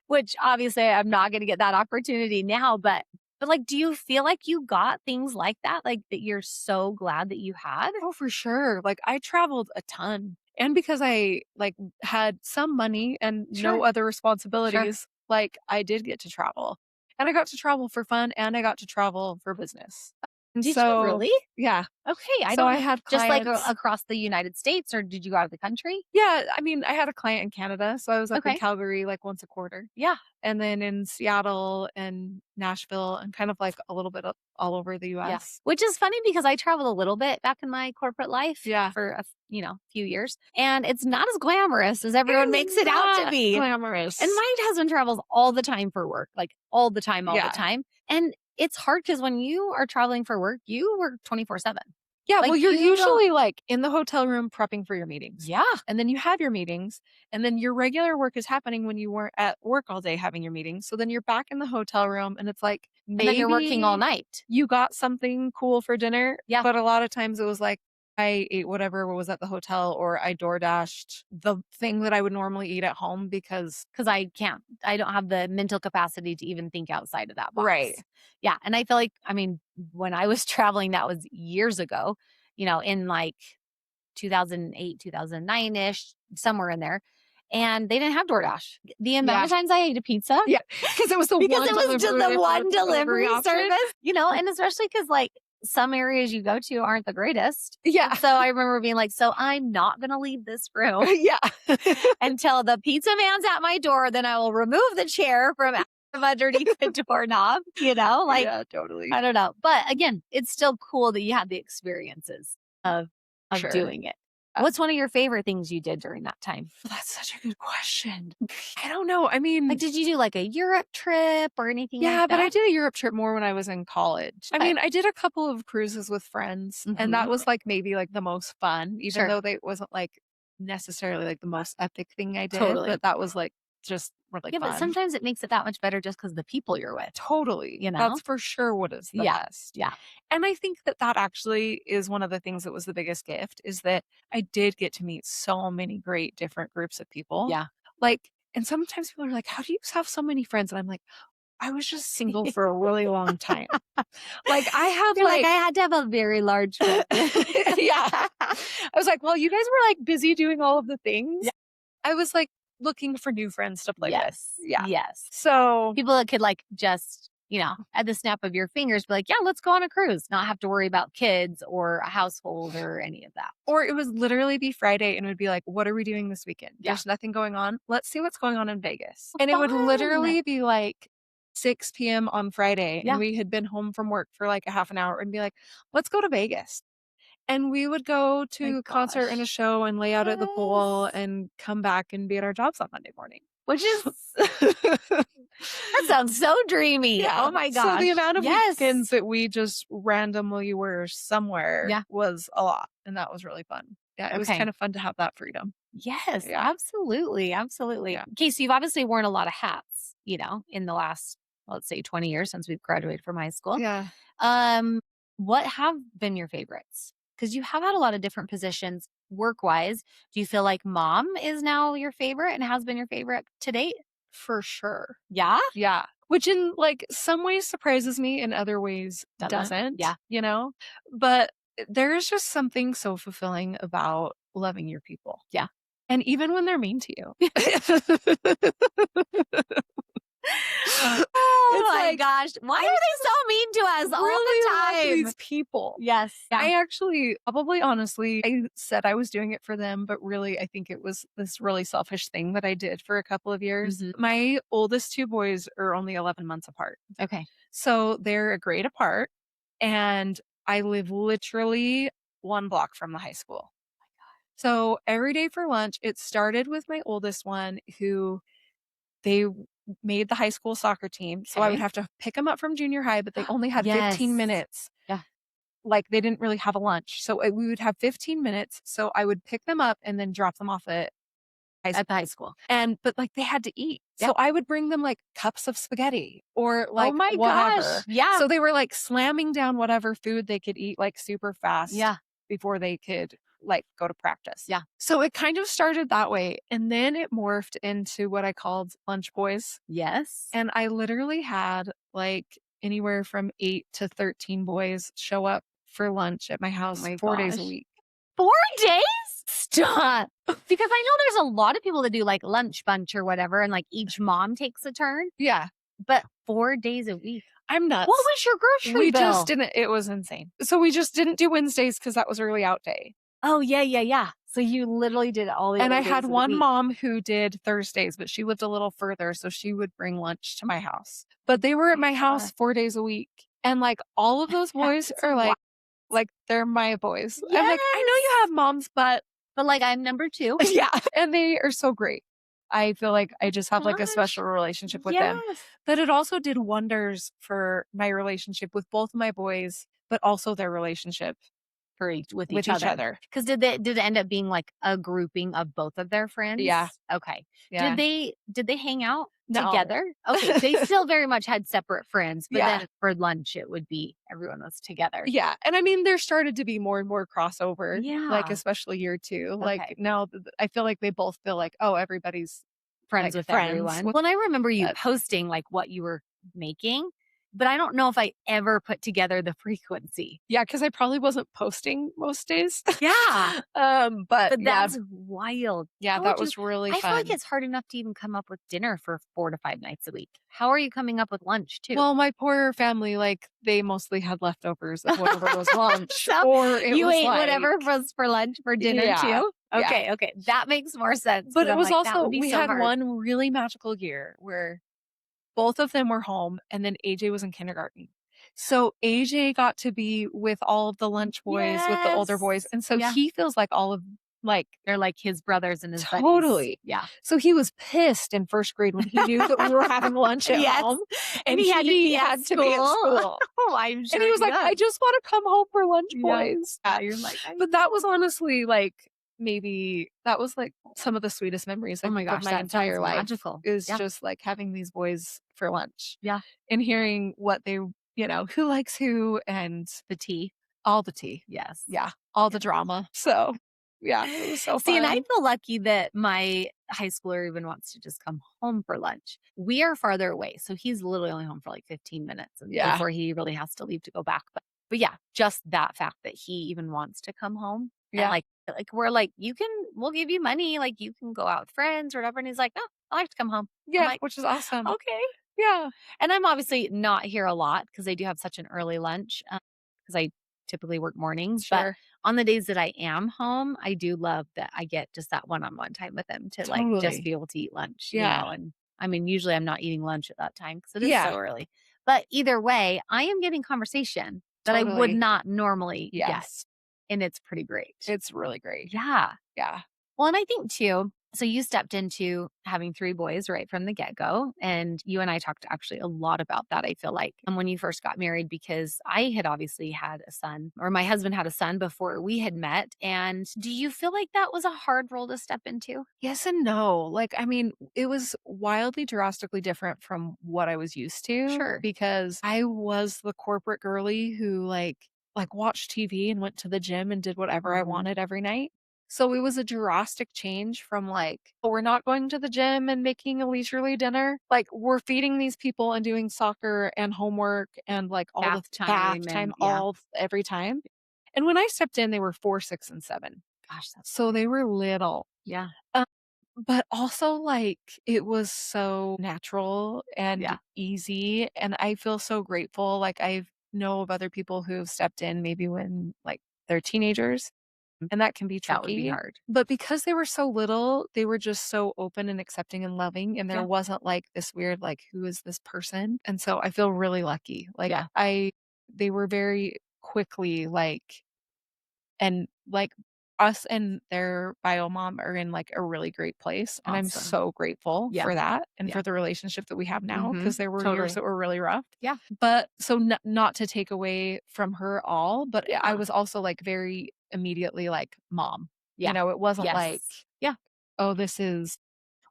which obviously I'm not going to get that opportunity now, but like, do you feel like you got things like that? Like that you're so glad that you had? Oh, for sure. Like I traveled a ton. And because I like had some money and no other responsibilities, like I did get to travel. And I got to travel for fun and I got to travel for business. And Did you really? Yeah. Okay. I had just like clients across the United States, or did you go out of the country? Yeah, I mean, I had a client in Canada, so I was up in Okay. Calgary like once a quarter. Yeah. And then in Seattle and Nashville and kind of like a little bit all over the Yeah. US. Which is funny because I traveled a little bit back in my corporate life Yeah. for few years, and it's not as glamorous as everyone makes it out to be. Glamorous. And my husband travels all the time for work, like all the time. And it's hard because when you are traveling for work, you work 24/7. Yeah, Like, well, you're you don't- usually like in the hotel room prepping for your meetings. Yeah. And then you have your meetings, and then your regular work is happening when you weren't at work all day having your meetings. So then you're back in the hotel room, and it's like And then you're working all night. You got something cool for dinner. Yeah. But a lot of times it was like I ate whatever was at the hotel, or I door dashed the thing that I would normally eat at home because I don't have the mental capacity to even think outside of that box. Right. Yeah. And I feel like, when I was traveling, that was years ago, in like 2008, 2009-ish, somewhere in there. And they didn't have DoorDash. The amount of times I ate a pizza. Yeah. Because it was just the one delivery service, and especially because like some areas you go to aren't the greatest. Yeah. So I remember being like, so I'm not going to leave this room Yeah. until the pizza man's at my door. Then I will remove the chair from underneath the doorknob, like, yeah, totally. I don't know. But again, it's still cool that you had the experiences of doing it. What's one of your favorite things you did during that time? Well, that's such a good question. I don't know. I mean, like, did you do like a Europe trip or anything like that? Yeah, but I did a Europe trip more when I was in college. I mean, I did a couple of cruises with friends, and that was like maybe like the most fun, even though they wasn't like necessarily like the most epic thing I did. Totally. But that was like just really fun. But sometimes it makes it that much better just because the people you're with. Totally. That's for sure what is the best. Yeah. And I think that actually is one of the things that was the biggest gift, is that I did get to meet so many great different groups of people. Yeah. Like, and sometimes people are like, how do you have so many friends? And I'm like, I was just single for a really long time. Like I have like I had to have a very large yeah. I was like, well, you guys were like busy doing all of the things. Yeah. I was like looking for new friends to play with. Yeah. Yes. So people that could like just, at the snap of your fingers, be like, yeah, let's go on a cruise, not have to worry about kids or a household or any of that. Or it would literally be Friday and it would be like, what are we doing this weekend? There's nothing going on. Let's see what's going on in Vegas. And it would literally be like 6 p.m. on Friday. And we had been home from work for like a half an hour and be like, let's go to Vegas. And we would go to a concert and a show and lay out at the pool and come back and be at our jobs on Monday morning. Which is, that sounds so dreamy. Yeah. Oh my gosh. So the amount of weekends that we just randomly were somewhere was a lot. And that was really fun. Yeah, it was kind of fun to have that freedom. Yes, absolutely. Absolutely. Yeah. Okay, so you've obviously worn a lot of hats, in the last, let's say 20 years since we've graduated from high school. Yeah. What have been your favorites? Because you have had a lot of different positions work-wise. Do you feel like mom is now your favorite and has been your favorite to date? For sure. Yeah? Yeah. Which in like some ways surprises me, in other ways doesn't. Yeah. But there's just something so fulfilling about loving your people. Yeah. And even when they're mean to you. Oh my gosh. Why are they so mean to us all the time? These people. Yes. Yeah. I actually, probably honestly, I said I was doing it for them, but really I think it was this really selfish thing that I did for a couple of years. Mm-hmm. My oldest two boys are only 11 months apart. Okay. So they're a grade apart, and I live literally 1 block from the high school. Oh my God. So every day for lunch, it started with my oldest one, who they made the high school soccer team. So I would have to pick them up from junior high, but they only had 15 minutes. Yeah. Like they didn't really have a lunch. So we would have 15 minutes. So I would pick them up and then drop them off at At the high school. But like they had to eat. Yeah. So I would bring them like cups of spaghetti or Oh like my whatever. gosh. Yeah. So they were like slamming down whatever food they could eat like super fast Yeah. before they could like go to practice. Yeah. So it kind of started that way. And then it morphed into what I called lunch boys. Yes. And I literally had like anywhere from 8 to 13 boys show up for lunch at my house my 4 days a gosh. week. 4 days? Stop. Because I know there's a lot of people that do like lunch bunch or whatever, and like each mom takes a turn. Yeah. But 4 days a week. I'm nuts. What was your grocery We bill? just didn't. It was insane. So we just didn't do Wednesdays because that was early out day. Oh, yeah. So you literally did all the And other I days had of the one week. mom who did Thursdays, but she lived a little further, so she would bring lunch to my house. But they were at my house 4 days a week. And like all of those boys That's are wild. like they're my boys. I'm like, I know you have moms, but like I'm number 2. yeah. And they are so great. I feel like I just have like a Gosh. special relationship with them. But it also did wonders for my relationship with both my boys, but also their relationship with with each other. Because did it end up being like a grouping of both of their friends? Yeah. Okay. Yeah. Did they hang out No. together? Okay. They still very much had separate friends, but Yeah. then for lunch it would be everyone was together. Yeah. And I mean, there started to be more and more crossover. Yeah. Like, especially year 2. Like Okay. now I feel like they both feel like, oh, everybody's friends like, with everyone. Well, and I remember you posting like what you were making, but I don't know if I ever put together the frequency. Yeah, because I probably wasn't posting most days. Yeah. But that's wild. Yeah, that was really fun. I feel like it's hard enough to even come up with dinner for 4 to 5 nights a week. How are you coming up with lunch too? Well, my poor family, like they mostly had leftovers of whatever was lunch. So or it you was ate like, whatever was for lunch for dinner too? Okay, yeah. okay. That makes more sense. But it was like, also, we had hard. one really magical year where both of them were home and then AJ was in kindergarten. So AJ got to be with all of the lunch boys, with the older boys. And so he feels like all of like they're like his brothers and his totally. buddies. Yeah. So he was pissed in first grade when he knew that we were having lunch at home. And he had to be at school. Oh, I'm sure. And he was like, I just want to come home for lunch, Yeah. boys. Yeah, you're like, but that was honestly like maybe that was like some of the sweetest memories oh my gosh, of my that entire life. Magical. Is just like having these boys for lunch. Yeah. And hearing what they, who likes who and the tea. All the tea. Yes. Yeah. All the drama. So yeah, it was so fun. See, and I feel lucky that my high schooler even wants to just come home for lunch. We are farther away. So he's literally only home for like 15 minutes before he really has to leave to go back. But yeah, just that fact that he even wants to come home. Yeah. And like we're like, we'll give you money. Like you can go out with friends or whatever. And he's like, no, I like to come home. Yeah. Like, which is awesome. Okay. Yeah. And I'm obviously not here a lot because they do have such an early lunch because I typically work mornings. Sure. But on the days that I am home, I do love that I get just that one-on-one time with them to like just be able to eat lunch. Yeah. And I mean, usually I'm not eating lunch at that time because it is so early. But either way, I am getting conversation that I would not normally get. And it's pretty great. It's really great. Yeah. Yeah. Well, and I think too, so you stepped into having 3 boys right from the get-go. And you and I talked actually a lot about that, I feel like, when you first got married, because I had obviously had a son, or my husband had a son before we had met. And do you feel like that was a hard role to step into? Yes and no. Like, I mean, it was wildly drastically different from what I was used to. Sure. Because I was the corporate girly who like watched TV and went to the gym and did whatever I wanted every night. So it was a drastic change from like, we're not going to the gym and making a leisurely dinner. Like we're feeding these people and doing soccer and homework and like all the bath time every time. And when I stepped in, they were 4, 6, and 7. Gosh, so they were little. Yeah. But also like it was so natural and easy. And I feel so grateful. Like I know of other people who have stepped in maybe when like they're teenagers. And that can be tricky. That would be hard. But because they were so little, they were just so open and accepting and loving. And there wasn't like this weird, like, who is this person? And so I feel really lucky. Like they were very quickly like, and like us and their bio mom are in like a really great place. And I'm so grateful for that and for the relationship that we have now. Because there were years that were really rough. Yeah. But so not to take away from her all, but I was also like very immediately like mom. It wasn't like oh, this is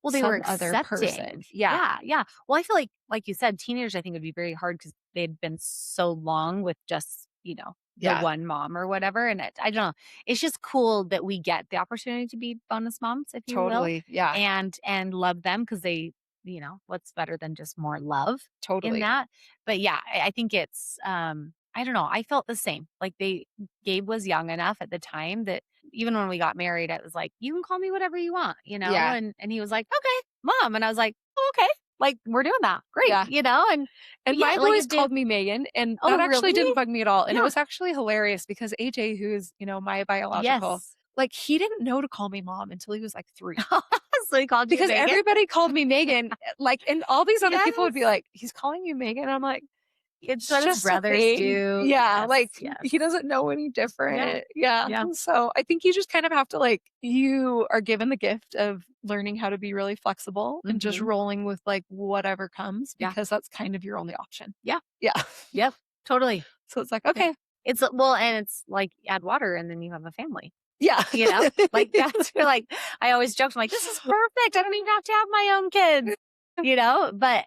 Well, they were some other accepting. person. Yeah. Yeah, yeah. Well, I feel like you said, teenagers, I think would be very hard because they'd been so long with just, the Yeah. one mom or whatever. And I don't know. It's just cool that we get the opportunity to be bonus moms, if you will, Totally. Yeah. and love them because they, what's better than just more love in Totally. that. But yeah, I think it's I don't know. I felt the same. Like Gabe was young enough at the time that even when we got married, I was like, you can call me whatever you want, Yeah. and he was like, okay, mom. And I was like, oh, okay, like we're doing that. Great. Yeah. And And my yeah, like boys it did. called me Megan, and that Oh, actually didn't really? bug me at all. And it Yeah. was actually hilarious because AJ, who's, my biological, Yes. like he didn't know to call me mom until he was like 3. So he called you Because Megan? everybody called me Megan, like, and all these other people would be Yes. like, "He's calling you Megan." I'm like, It's "It's what his just a brothers thing." do. Yeah, Yes. like Yes. he doesn't know any Yeah. different. Yeah. Yeah. So I think you just kind of have to like you are given the gift of learning how to be really flexible and just Hmm. rolling with like whatever comes Yeah. because that's kind of your only option. Yeah. Yeah. Yep. Totally. So it's like, Yeah. okay. It's well, and it's like add water and then you have a family. Yeah. Like that's where like I always joked, I'm like, this is perfect. I don't even have to have my own kids, but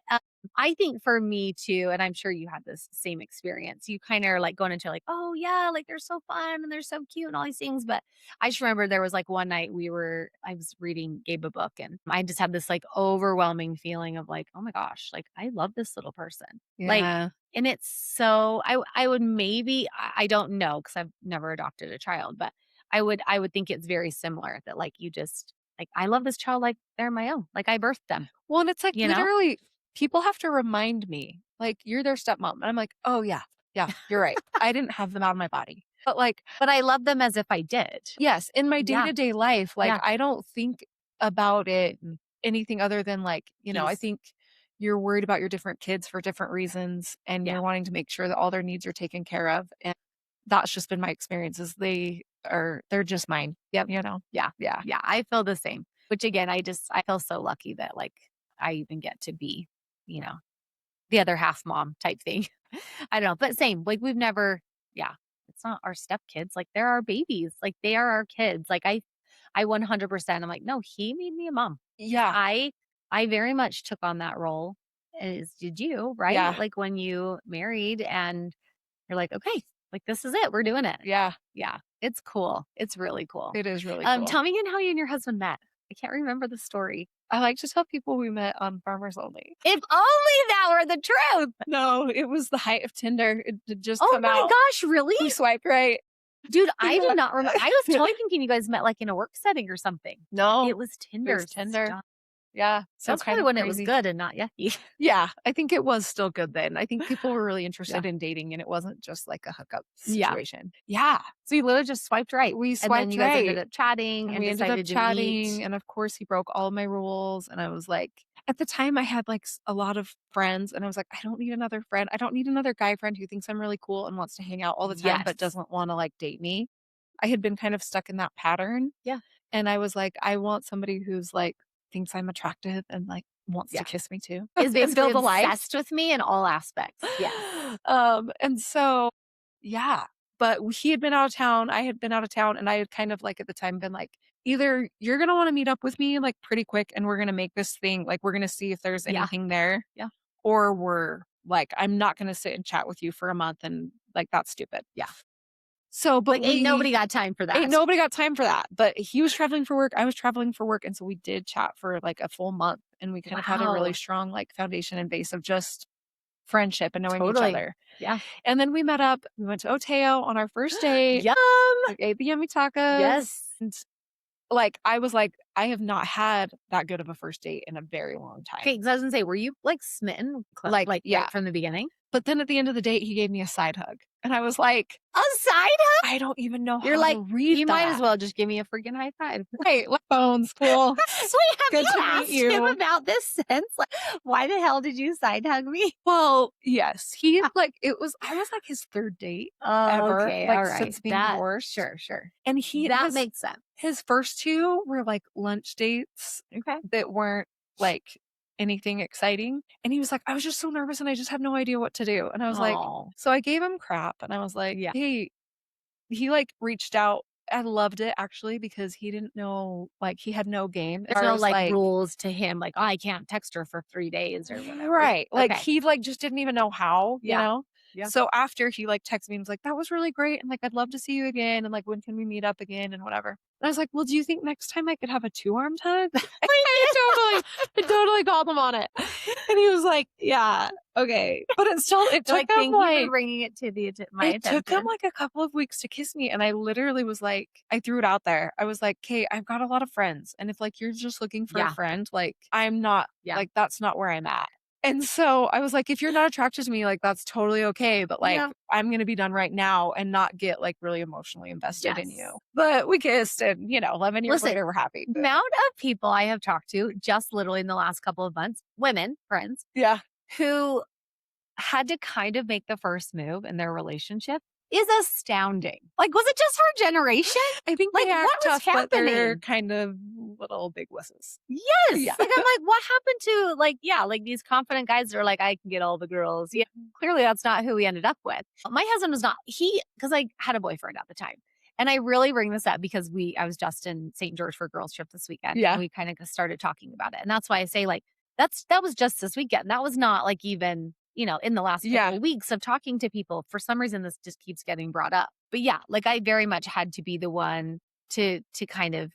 I think for me too, and I'm sure you had this same experience. You kind of are like going into like, oh yeah, like they're so fun and they're so cute and all these things. But I just remember there was like one night I was reading Gabe a book and I just had this like overwhelming feeling of like, oh my gosh, like I love this little person. Like, Yeah. and it's so I would maybe I don't know because I've never adopted a child, but I would think it's very similar that like you just like I love this child like they're my own. Like I birthed them, Well, and it's like you know? literally people have to remind me, like, "You're their stepmom." And I'm like, "Oh, yeah. Yeah, you're right. I didn't have them out of my body." But, like, But I love them as if I did. yes, in my Yeah. day-to-day life, like, Yeah. I don't think about it Mm. anything other than, like, I Peace. think you're worried about your different kids for different reasons, and Yeah. you're wanting to make sure that all their needs are taken care of, and that's just been my experience is they're just mine. Yep. You know? Yeah. Yeah. Yeah. I feel the same. Which again, I feel so lucky that like I even get to be, you know, the other half mom type thing. I don't know. But same. Like we've never, yeah. It's not our stepkids. Like they're our babies. Like they are our kids. Like I 100% I'm like, no, he made me a mom. Yeah. I very much took on that role as did you, right? Yeah. Like when you married and you're like, okay, like this is it. We're doing it. Yeah. Yeah. It's cool. It's really cool. It is really cool. Tell me again how you and your husband met. I can't remember the story. I like to tell people we met on Farmers Only. If only that were the truth. No, it was the height of Tinder. It did just Oh come my out. gosh, really? We swiped right. Dude, I did not remember. I was totally thinking you guys met like in a work setting or something. No, It was Tinder. it was Tinder. Stuff. Yeah. So That's kind probably of when it was crazy. good and not yucky. Yeah, I think it was still good then. I think people were really interested Yeah. in dating and it wasn't just like a hookup Yeah. situation. Yeah. So you literally just swiped right. We And then swiped you guys ended right. up chatting And and we ended up decided to chatting. meet. And of course, he broke all my rules. And I was like, at the time, I had like a lot of friends. And I was like, I don't need another friend. I don't need another guy friend who thinks I'm really cool and wants to hang out all the time, but Yes. doesn't want to like date me. I had been kind of stuck in that pattern. Yeah. And I was like, I want somebody who's like, thinks I'm attractive and like wants Yeah. to kiss me too. Is And basically build a life. obsessed with me in all aspects. Yes. And so, yeah, but he had been out of town. I had been out of town and I had kind of like at the time been like, either you're going to want to meet up with me like pretty quick and we're going to make this thing, like we're going to see if there's Yeah. anything there. Yeah. Or we're like, I'm not going to sit and chat with you for a month and like, that's stupid. Yeah. So, but Like ain't nobody got time for that. ain't nobody got time for that. But he was traveling for work. I was traveling for work. And so we did chat for like a full month and we kind of had a really Wow. strong like foundation and base of just friendship and knowing Totally. each other. Yeah. And then we met up. We went to Oteo on our first date. Yum. We ate the yummy tacos. Yes. And like I was like, I have not had that good of a first date in a very long time. Okay, because I was gonna say, were you like smitten? Like, yeah. Right from the beginning? But then at the end of the date, he gave me a side hug. And I was like, A side hug? I don't even know You're how like, to read you that. might as well just give me a freaking high five. Right, like phones, cool. So have Good you to meet asked him you. about this since? Like, why the hell did you side hug me? Well, yes. He like I was like his third date Oh, ever. okay, Like all right. since being That, divorced. sure, sure. And he That makes sense. his first two were like lunch dates Okay. that weren't like anything exciting. And he was like, I was just so nervous and I just have no idea what to do. And I was like, Oh, so I gave him crap and I was like, Yeah. hey, he like reached out I loved it actually because he didn't know, like, he had no game as There's far no as, like like, rules to him, like, oh, I can't text her for 3 days or whatever. right, like, Okay. he, like, just didn't even know how, you Yeah. know? Yeah. So after he, like, texted me and was like, "That was really great, and, like, I'd love to see you again, and, like, when can we meet up again and whatever." And I was like, "Well, do you think next time I could have a two-armed hug?" I totally called him on it. And he was like, "Yeah, okay." But it You're took like, him, thank you for like bringing it to my it took him, attention. like, a couple of weeks to kiss me, and I literally was like I threw it out there. I was like, "'Kay, I've got a lot of friends, and if, like, you're just looking for a Yeah. friend, like, I'm not Yeah. like, that's not where I'm at." And so I was like, "If you're not attracted to me, like, that's totally okay, but, like, Yeah. I'm gonna be done right now and not get, like, really emotionally invested in Yes. you." But we kissed and, 11 years Listen, later, we're happy, the but amount of people I have talked to just literally in the last couple of months, women, friends, yeah. who had to kind of make the first move in their relationship is astounding. Like, was it just our generation? I think Like, they act what was tough, but they're happening? kind of little big wusses. Yes. Yeah. Like, I'm like, what happened to, like, yeah, like these confident guys that are like, I can get all the girls. Yeah. Clearly, that's not who we ended up with. My husband was not, because I had a boyfriend at the time. And I really bring this up because I was just in St. George for a girls' trip this weekend. Yeah. And we kind of started talking about it. And that's why I say, like, that was just this weekend. That was not like even, in the last couple Yeah. of weeks of talking to people. For some reason, this just keeps getting brought up. But yeah, like I very much had to be the one to kind of,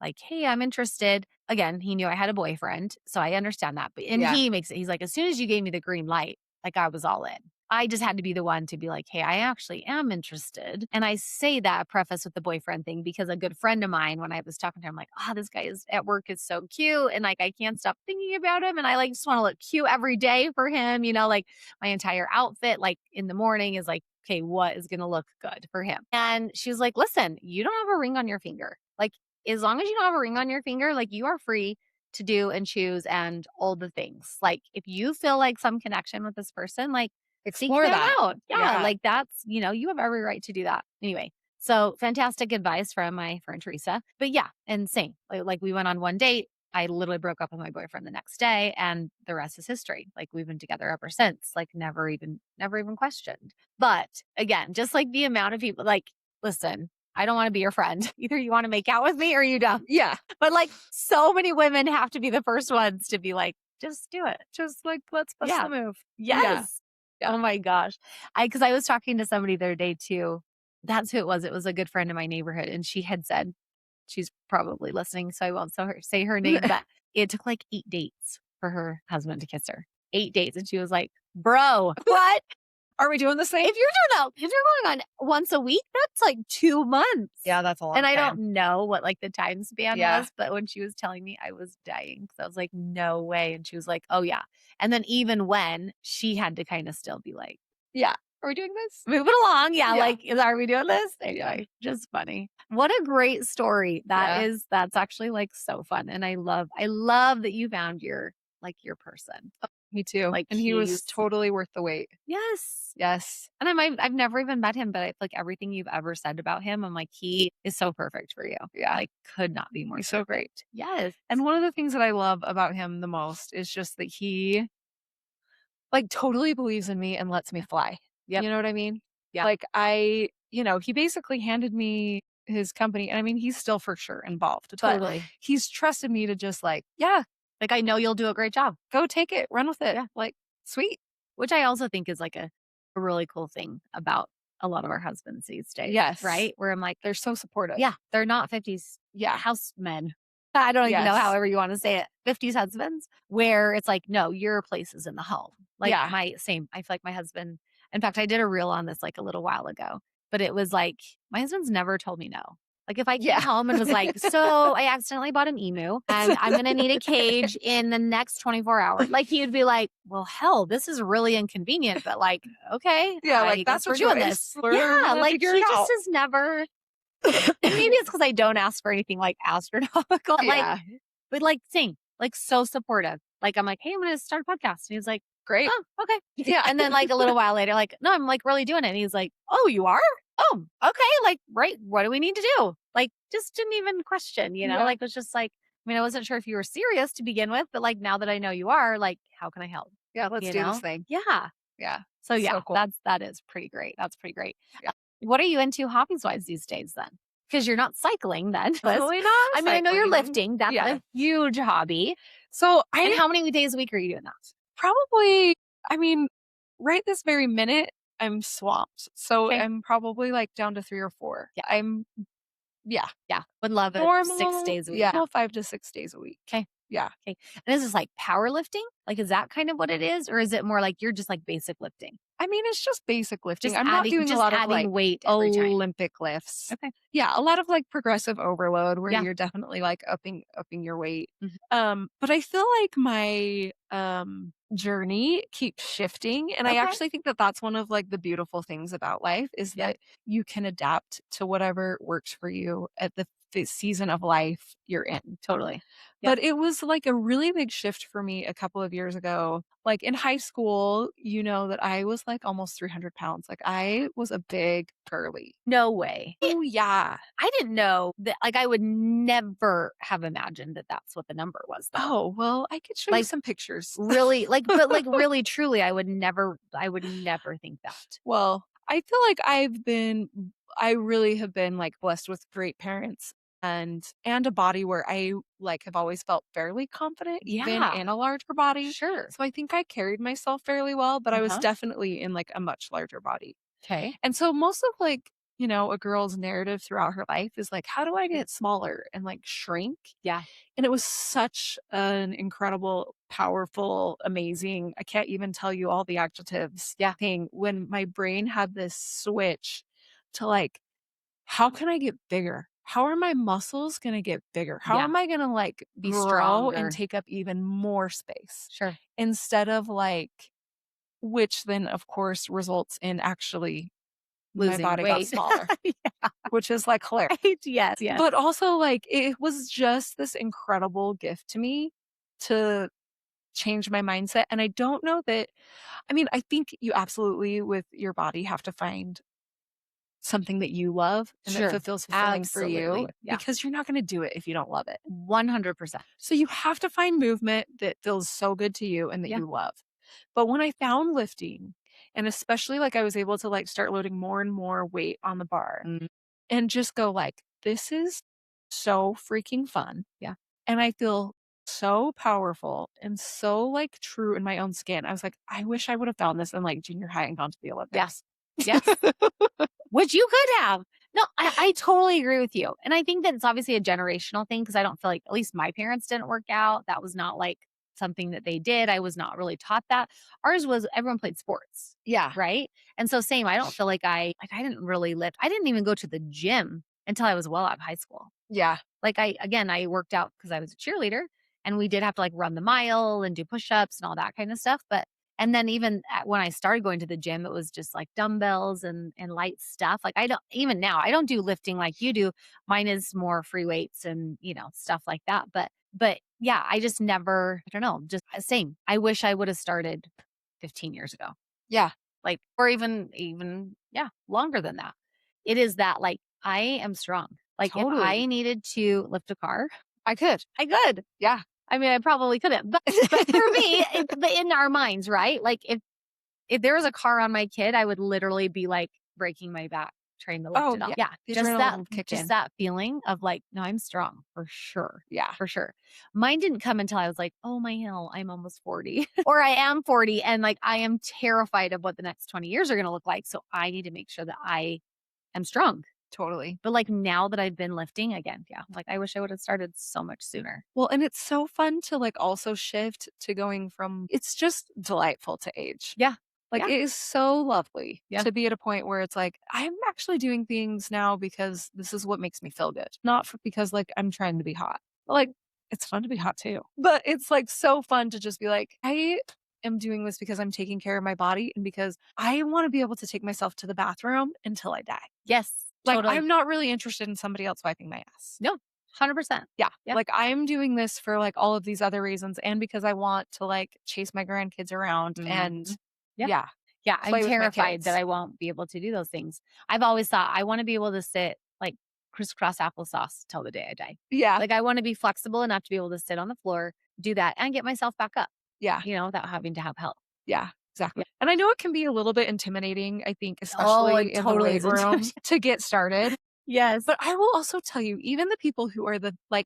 like, hey, I'm interested. Again, he knew I had a boyfriend, so I understand that. But and Yeah. he's like, as soon as you gave me the green light, like I was all in. I just had to be the one to be like, hey, I actually am interested. And I say that preface with the boyfriend thing because a good friend of mine, when I was talking to him, like, oh, this guy is at work is so cute. And like, I can't stop thinking about him. And I like just want to look cute every day for him. Like my entire outfit, like in the morning is like, okay, what is going to look good for him? And she was like, listen, you don't have a ring on your finger. Like, as long as you don't have a ring on your finger, like you are free to do and choose and all the things. Like, if you feel like some connection with this person, like, seek Explore that that. out. Yeah, Yeah. like that's, you have every right to do that. Anyway, so fantastic advice from my friend Teresa. But yeah, insane. Like we went on one date. I literally broke up with my boyfriend the next day and the rest is history. Like we've been together ever since. Like never even questioned. But again, just like the amount of people like, listen, I don't want to be your friend. Either you want to make out with me or you don't. Yeah. But like so many women have to be the first ones to be like, just do it. Just like, let's bust Yeah. the move. Yes. Yeah. Oh my gosh. Because I was talking to somebody the other day too. That's who it was. It was a good friend in my neighborhood. And she had said, she's probably listening, so I won't say her name, but it took like 8 dates for her husband to kiss her. 8 dates. And she was like, bro, what? Are we doing this thing? If you're going on once a week, that's like 2 months. Yeah, that's a lot. And of I time. don't know what like the time span Yeah. was, but when she was telling me, I was dying. So I was like, no way. And she was like, oh yeah. And then even when she had to kind of still be like, Yeah. Are we doing this? move it along. Yeah. Yeah. Like, are we doing this? Anyway, just funny. What a great story. That's actually like so fun. And I love that you found your person. Me too. Like And he was he's totally worth the wait. yes. Yes. And I've never even met him, but I feel like everything you've ever said about him, I'm like, he is so perfect for you. Yeah. Like could not be more He's so great. Yes. And one of the things that I love about him the most is just that he like totally believes in me and lets me fly. Yep. You know what I mean? Yeah. Like he basically handed me his company. And I mean, he's still for sure involved. Totally. But he's trusted me to just like, yeah, Like I know you'll do a great job. go take it, run with it. Yeah. Like, sweet. Which I also think is like a really cool thing about a lot of our husbands these days. Yes. Right? Where I'm like, They're so supportive. yeah, they're not 50s Yeah. house men. I don't even know Yes. however you want to say it. 50s husbands, where it's like, no, your place is in the home. Like Yeah. I feel like my husband, in fact, I did a reel on this like a little while ago, but it was like, my husband's never told me no. Like if I came Yeah. home and was like, so I accidentally bought an emu and I'm going to need a cage in the next 24 hours. Like he would be like, well, hell, this is really inconvenient, but like, okay. Yeah, I like guess that's we're what doing choice. this. We're Yeah. gonna Like figure he it out. just has never, and maybe it's because I don't ask for anything like astronomical. Yeah. But like sing, like so supportive. Like I'm like, hey, I'm gonna start a podcast. And he's like, Great. oh, okay. Yeah. And then like a little while later, like, no, I'm like really doing it. And he's like, oh, you are? Oh, okay. Like, right. What do we need to do? Like, just didn't even question, Yeah. like, it was just like, I mean, I wasn't sure if you were serious to begin with, but like now that I know you are, like, how can I help? Yeah, let's You do know? this thing. Yeah. Yeah. So yeah, So cool. that is pretty great. That's pretty great. Yeah. What are you into hobbies wise these days then? Because you're not cycling then. Definitely not I mean, I know you're cycling. lifting. That's a huge hobby. So And how many days a week are you doing that? probably, I mean, right this very minute, I'm swamped. So Okay. I'm probably like down to 3 or 4. Yeah. Yeah. Would love it. 6 Normal, days a week. yeah, 5 to 6 days a week. Okay. Yeah. Okay. And is this like powerlifting? Like, is that kind of what it is? Or is it more like you're just like basic lifting? I mean, it's just basic lifting. Just I'm not doing a lot of like adding weight every time. Olympic lifts. Okay. Yeah, a lot of like progressive overload where Yeah. you're definitely like upping your weight. Mhm. But I feel like my journey keeps shifting, and I Okay. actually think that that's one of like the beautiful things about life is Yeah. that you can adapt to whatever works for you at the season of life you're in. Totally. But it was like a really big shift for me a couple of years ago. Like in high school, you know that I was like almost 300 pounds. Like I was a big girly. No way. Oh, yeah. I didn't know that. Like, I would never have imagined that that's what the number was, though. Oh, well, I could show you Like, some pictures. really, like, but like, really, truly, I would never think that. Well, I feel like I really have been like blessed with great parents and a body where I like have always felt fairly confident even Yeah. in a larger body. Sure. So I think I carried myself fairly well, but I was Uh-huh. definitely in like a much larger body. Okay. And so most of like, a girl's narrative throughout her life is like, how do I get smaller and like shrink? Yeah. And it was such an incredible, powerful, amazing, I can't even tell you all the adjectives thing when my brain had this switch to like, how can I get bigger? How are my muscles going to get bigger? How Yeah. am I going to like Be grow stronger. and take up even more space? Sure. Instead of like, which then of course results in actually my Losing body got weight. smaller, Yeah. which is like hilarious. Right. Yes. Yes. But also, like, it was just this incredible gift to me to change my mindset. And I don't know that, I mean, I think you absolutely, with your body, have to find something that you love and that Sure. feels fulfilling for you Absolutely. Yeah. because you're not going to do it if you don't love it. 100%. So you have to find movement that feels so good to you and that Yeah. you love. But when I found lifting, and especially like I was able to like start loading more and more weight on the bar, Mm. and just go like, "This is so freaking fun." Yeah. And I feel so powerful and so, like, true in my own skin. I was like, "I wish I would have found this in, like, junior high and gone to the Olympics." Yes. Which you could have. No, I totally agree with you. And I think that it's obviously a generational thing because I don't feel like at least my parents didn't work out. That was not like something that they did. I was not really taught that. Ours was everyone played sports. Yeah. Right. And so same, I don't feel like I didn't really lift. I didn't even go to the gym until I was well out of high school. Yeah. Like I worked out because I was a cheerleader and we did have to like run the mile and do push-ups and all that kind of stuff. But and then even when I started going to the gym, it was just like dumbbells and light stuff. Like I don't even now, I don't do lifting like you do. Mine is more free weights and, stuff like that. But yeah, I just never, I don't know, just same. I wish I would have started 15 years ago. Yeah. Like or even yeah, longer than that. It is that like I am strong. Like if Totally. I needed to lift a car, I could. I could. Yeah. I mean, I probably couldn't, but for me, in our minds, right? Like if there was a car on my kid, I would literally be like breaking my back trying to lift Oh, it up. yeah. Yeah, The just that, adrenaline would kick just in. that feeling of like, no, I'm strong for sure. Yeah. For sure. Mine didn't come until I was like, oh my hell, I'm almost 40 or I am 40. And like, I am terrified of what the next 20 years are going to look like. So I need to make sure that I am strong. Totally. But like now that I've been lifting again, yeah, like I wish I would have started so much sooner. Well, and it's so fun to like also shift to going from it's just delightful to age. Yeah. Like Yeah. it is so lovely Yeah. to be at a point where it's like I'm actually doing things now because this is what makes me feel good, not because like I'm trying to be hot. But, like it's fun to be hot too. But it's like so fun to just be like I am doing this because I'm taking care of my body and because I want to be able to take myself to the bathroom until I die. Yes. Like Totally. I'm not really interested in somebody else wiping my ass. No, 100%. Yeah. Yeah. Like I'm doing this for like all of these other reasons and because I want to like chase my grandkids around and Yeah. yeah. Yeah. play I'm with my terrified kids. that I won't be able to do those things. I've always thought I want to be able to sit like crisscross applesauce till the day I die. Yeah. Like I want to be flexible enough to be able to sit on the floor, do that and get myself back up, Yeah. without having to have help. Yeah. Exactly. Yeah. And I know it can be a little bit intimidating, I think, Oh, especially it in totally the is weight room intimidating. to get started. Yes. But I will also tell you, even the people who are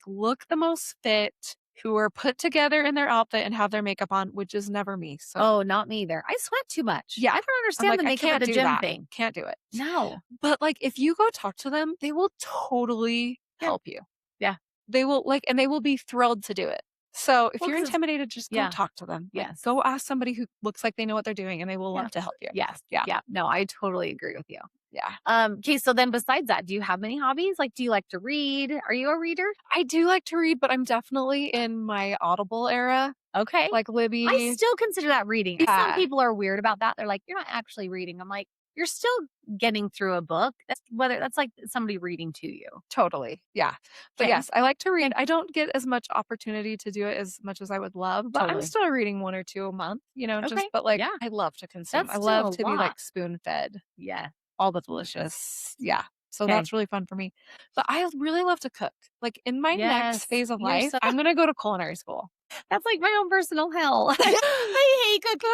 look the most fit, who are put together in their outfit and have their makeup on, which is never me. So Oh, not me either. I sweat too much. yeah, I don't I'm understand like, the I makeup at can't the do gym that. thing. Can't do it. No. But like, if you go talk to them, they will totally Yeah. help you. Yeah. They will and they will be thrilled to do it. So if Well, you're 'cause it's intimidated, just go yeah. talk to them. Like, Yes. go ask somebody who looks like they know what they're doing and they will Yeah. love to help you. Yes. Yeah. Yeah. No, I totally agree with you. Yeah. Okay, so then besides that, do you have many hobbies? Like, do you like to read? Are you a reader? I do like to read, but I'm definitely in my Audible era. Okay. Like I Libby. still consider that reading. Some Yeah. people are weird about that. They're like, "You're not actually reading." I'm like, "You're still getting through a book." That's like somebody reading to you. Totally. Yeah. But Okay. yes, I like to read. Okay. I don't get as much opportunity to do it as much as I would love, but I'm Totally. still reading 1 or 2 a month, just Okay. but like Yeah. I love to consume. That's I still love a to be lot. like spoon fed Yeah. all the Delicious. delicious. Yeah. So Okay. that's really fun for me. But I really love to cook. Like in my next Yes. phase of You're life, so I'm going to go to culinary school. that's like my own personal hell. I hate cooking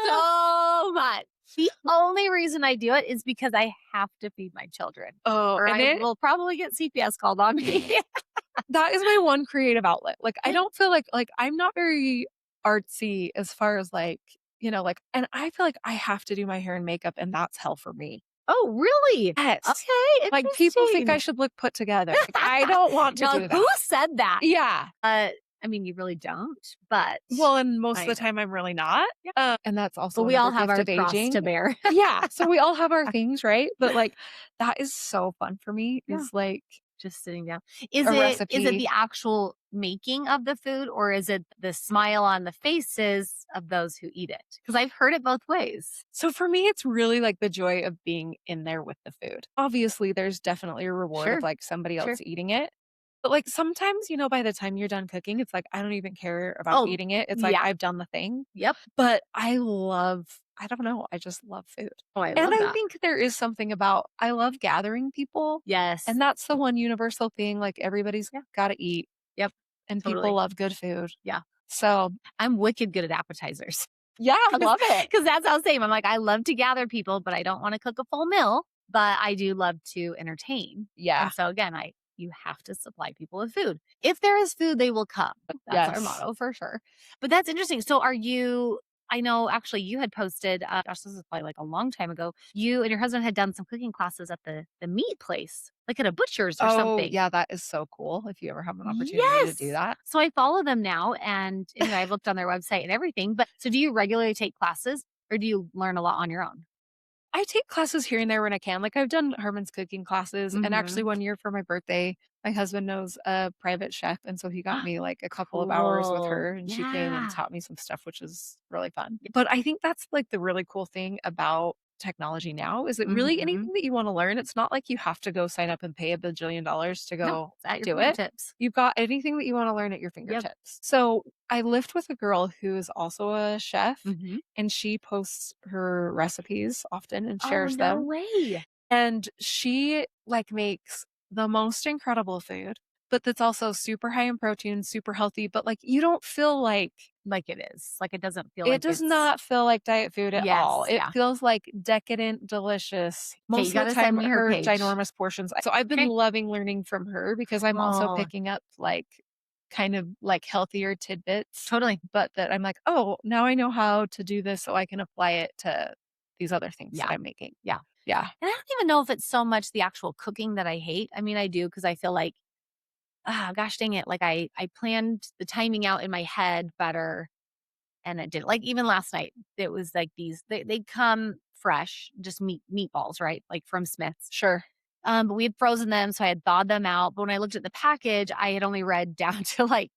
so much. The only reason I do it is because I have to feed my children, Oh, or and I it will probably get CPS called on me. that is my one creative outlet. Like I Yeah. don't feel like I'm not very artsy as far as and I feel like I have to do my hair and makeup and that's hell for me. Oh, really? Yes. Okay, Like people think I interesting. should look put together. Like, I don't want to Now, do who that. said that? Yeah. I mean, you really don't, but Well, and most of I the know. time I'm really not. Yeah. And that's But also we all another have gift our of cross aging. to bear. Yeah. So we all have our things, right? But like that is so fun for me Yeah. is like Just sitting down. Is a it recipe. the actual making of the food, or is it the smile on the faces of those who eat it? Because I've heard it both ways. So for me, it's really like the joy of being in there with the food. Obviously, there's definitely a reward of Sure. like somebody Sure. else eating it. But like sometimes, by the time you're done cooking, it's like I don't even care about Oh, eating it. It's like yeah. I've done the thing. Yep. But I don't know, I just love food. Oh, I And love I that. think there is something about I love gathering people. Yes. And that's the one universal thing. Like everybody's Yeah. got to eat Yep. and people Totally. love good food. Yeah. So I'm wicked good at appetizers. yeah, I love it. Because that's how same. I'm like, I love to gather people, but I don't want to cook a full meal. But I do love to entertain. Yeah. And so again, you have to supply people with food. If there is food, they will come. That's our Yes. motto for sure. But that's interesting. So I know actually you had posted, gosh, this is probably like a long time ago. You and your husband had done some cooking classes at the meat place, like at a butcher's or Oh, something. yeah, that is so cool if you ever have an opportunity to do Yes. that. So I follow them now and I've looked on their website and everything. But so do you regularly take classes or do you learn a lot on your own? I take classes here and there when I can. Like I've done Herman's cooking classes and actually Mhm. one year for my birthday, my husband knows a private chef and so he got me like a couple of hours with Cool. her and she came and Yeah. taught me some stuff which is really fun. Yeah. But I think that's like the really cool thing about technology now is that really Mhm. anything that you want to learn, it's not like you have to go sign up and pay $1 billion to No, go it's at your do it. fingertips. You've got anything that you want to learn at your Yep. fingertips. So I lived with a girl who is also a chef Mhm. and she posts her recipes often and Oh, shares no them. way. And she like makes the most incredible food, but that's also super high in protein, super healthy, but like you don't feel like Like it is. Like it doesn't feel it like does it's not feel like diet food at all. yes, It yeah. feels like decadent, delicious. Okay, you Most of the gotta send time, me her her page. ginormous portions. So I've been Okay. loving learning from her because I'm also Oh, picking up like kind of like healthier tidbits, totally. but that I'm like, oh, now I know how to do this so I can apply it to these other things that Yeah. I'm making. Yeah. Yeah. And I don't even know if it's so much the actual cooking that I hate. I mean, I do because I feel like, gosh dang it. Like I planned the timing out in my head better and it didn't. Like even last night, it was like they come fresh, just meatballs, right? Like from Smith's. Sure. But we had frozen them, so I had thawed them out. But when I looked at the package, I had only read down to like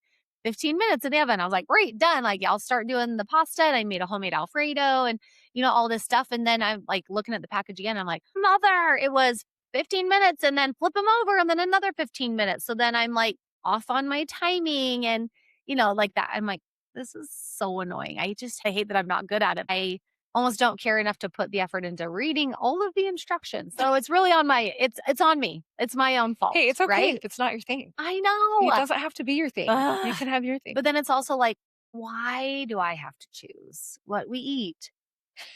15 minutes in the oven. I was like, great, done. Like, yeah, I'll start doing the pasta. And I made a homemade Alfredo and, all this stuff. And then I'm like looking at the package again. I'm like, mother, it was 15 minutes and then flip them over and then another 15 minutes. So then I'm like off on my timing and, like that. I'm like, this is so annoying. I hate that I'm not good at it. I almost don't care enough to put the effort into reading all of the instructions. So it's really it's on me. It's my own fault, Hey, it's okay right? if it's not your thing. I It know. doesn't have to be your thing. You Ugh. can have your thing. But then it's also like, why do I have to choose what we eat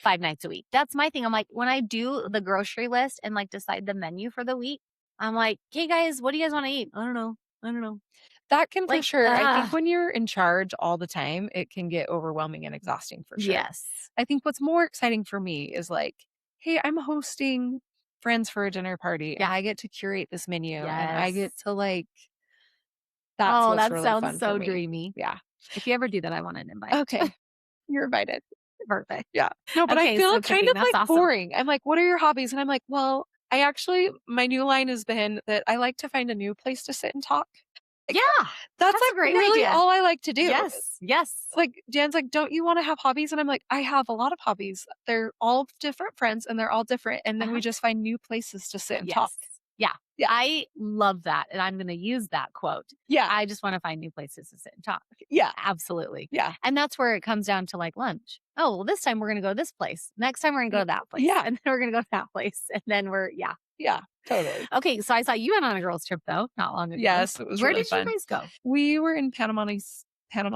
5 nights a week? That's my thing. I'm like, when I do the grocery list and like decide the menu for the week, I'm like, hey guys, what do you guys want to eat? I don't know. I don't know. That can for Like, sure. I think when you're in charge all the time, it can get overwhelming and exhausting for sure. yes. I think what's more exciting for me is like, hey, I'm hosting friends for a dinner party and Yeah. I get to curate this menu and I Yes. get to like, that's Oh, what's that really sounds fun for so me. dreamy. Yeah. If you ever do that, I want an invite. Okay. You're invited. Perfect. Yeah. No, but I Okay, feel so kind cooking, of that's like awesome. boring. I'm like, what are your hobbies? And I'm like, well, I actually, my new line has been that I like to find a new place to sit and talk. Like, Yeah. that's That's a like great really idea. all I like to do. Yes. Yes. Like Jan's like, don't you want to have hobbies? And I'm like, I have a lot of hobbies. They're all different friends and they're all different. And then we just find new places to sit and talk. Yes. Yeah. Yeah. I love that. And I'm going to use that quote. Yeah. I just want to find new places to sit and talk. Yeah. Absolutely. Yeah. And that's where it comes down to like lunch. Oh, well, this time we're going to go to this place. Next time we're going to go to that place. Yeah. And then we're going to go to that place. And then yeah. Yeah. Totally. Okay. So I saw you went on a girls' trip though, not long ago. Yes. It was Where really did fun. you guys go? We were in Panama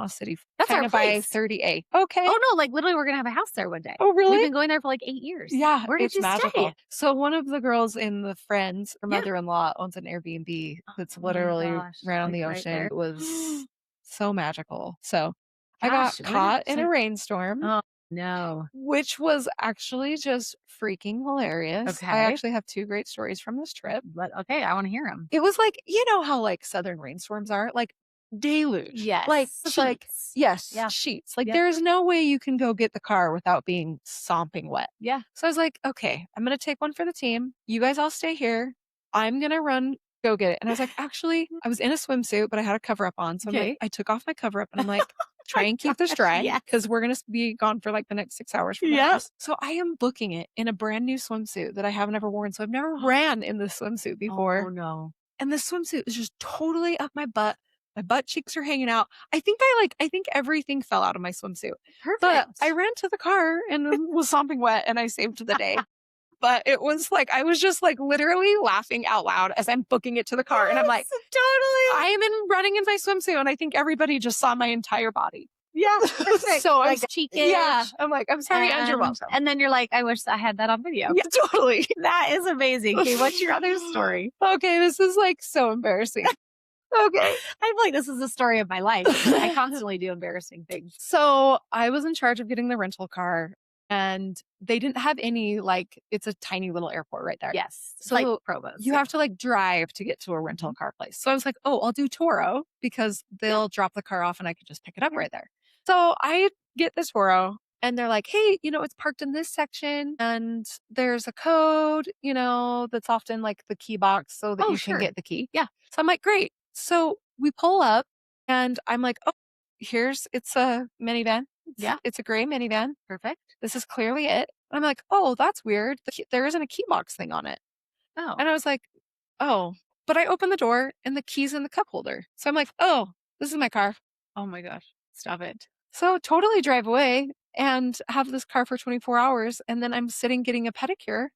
City. That's our kind of by place. 30A. Okay. Oh no, like literally we're going to have a house there one day. Oh, really? We've been going there for like 8 years. Yeah. Where did it's you magical. stay? So one of the girls in the friends, her Yeah. mother-in-law owns an Airbnb that's Oh my literally gosh, right on like the right ocean. there. It was so magical. So I Gosh, got caught in a rainstorm. Oh no. Which was actually just freaking hilarious. I Okay. actually have 2 great stories from this trip. But okay, I want to hear them. It was like, you know how like southern rainstorms are? Like deluge. Yes. Like it's like Sheets. yes, Yeah. sheets. Like Yep. there's no way you can go get the car without being sopping wet. Yeah. So I was like, okay, I'm gonna take one for the team. You guys all stay here. I'm gonna run go get it. And I was like, actually, I was in a swimsuit, but I had a cover up on. So I'm like, Okay. I took off my cover up and I'm like, try and keep this gosh, dry yes. because we're going to be gone for like the next 6 hours from the Yep. house. So I am booking it in a brand new swimsuit that I have never worn. So I've never ran in this swimsuit before. Oh no. And this swimsuit is just totally up my butt. My butt cheeks are hanging out. I think everything fell out of my swimsuit. Perfect. But I ran to the car and was sopping wet and I saved the day. But it was like, I was just like literally laughing out loud as I'm booking it to the car. And I'm like, totally. I am running in my swimsuit. And I think everybody just saw my entire body. Yeah. Perfect. So like I'm cheekish. yeah. I'm like, I'm sorry, and you're welcome. And then you're like, I wish I had that on video. Yeah, totally. That is amazing. Okay, what's your other story? Okay, this is like so embarrassing. Okay. I feel like this is the story of my life. I constantly do embarrassing things. So I was in charge of getting the rental car and they didn't have any, like, it's a tiny little airport right there. Yes. So like Provo's. you have to like drive to get to a rental car place. So I was like, oh, I'll do Toro because they'll drop the car off and I could just pick it up right there. So I get the Toro and they're like, hey, it's parked in this section and there's a code, that's often like the key box so that you can get the key. Yeah. So I'm like, great. So we pull up and I'm like, oh, it's a minivan. Yeah. It's a gray minivan. Perfect. This is clearly it. And I'm like, oh, that's weird. There isn't a key box thing on it. Oh. And I was like, oh, but I opened the door and the key's in the cup holder. So I'm like, oh, this is my car. Oh my gosh. Stop it. So totally drive away and have this car for 24 hours. And then I'm sitting getting a pedicure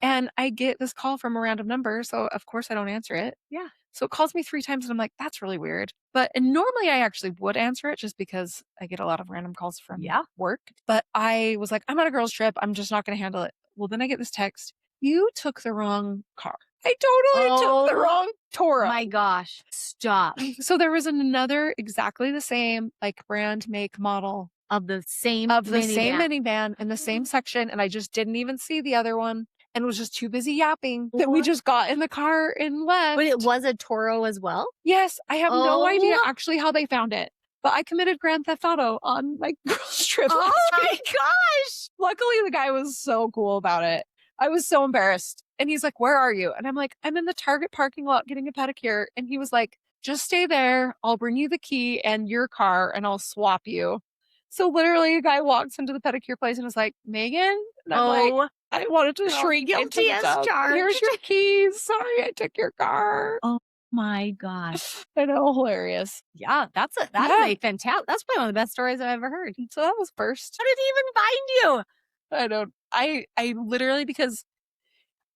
and I get this call from a random number. So of course I don't answer it. Yeah. So it calls me 3 times and I'm like, that's really weird. And normally I actually would answer it just because I get a lot of random calls from work. But I was like, I'm on a girls' trip. I'm just not going to handle it. Well, then I get this text. You took the wrong car. I totally took the wrong Toro. My gosh. Stop. So there was another exactly the same like brand, make, model Of the same minivan in the same section. And I just didn't even see the other one. And was just too busy yapping that we just got in the car and left. But it was a Toro as well? Yes. I have no idea actually how they found it. But I committed Grand Theft Auto on my girls' trip. Oh my gosh. Luckily, the guy was so cool about it. I was so embarrassed. And he's like, where are you? And I'm like, I'm in the Target parking lot getting a pedicure. And he was like, just stay there. I'll bring you the key and your car and I'll swap you. So literally a guy walks into the pedicure place and was like, Megan? And I'm like, I wanted to shriek guilty into as the charged. Here's your keys. Sorry, I took your car. Oh my gosh. I know, hilarious. Yeah, that's a fantastic. That's probably one of the best stories I've ever heard. So that was first. How did he even find you? I literally, because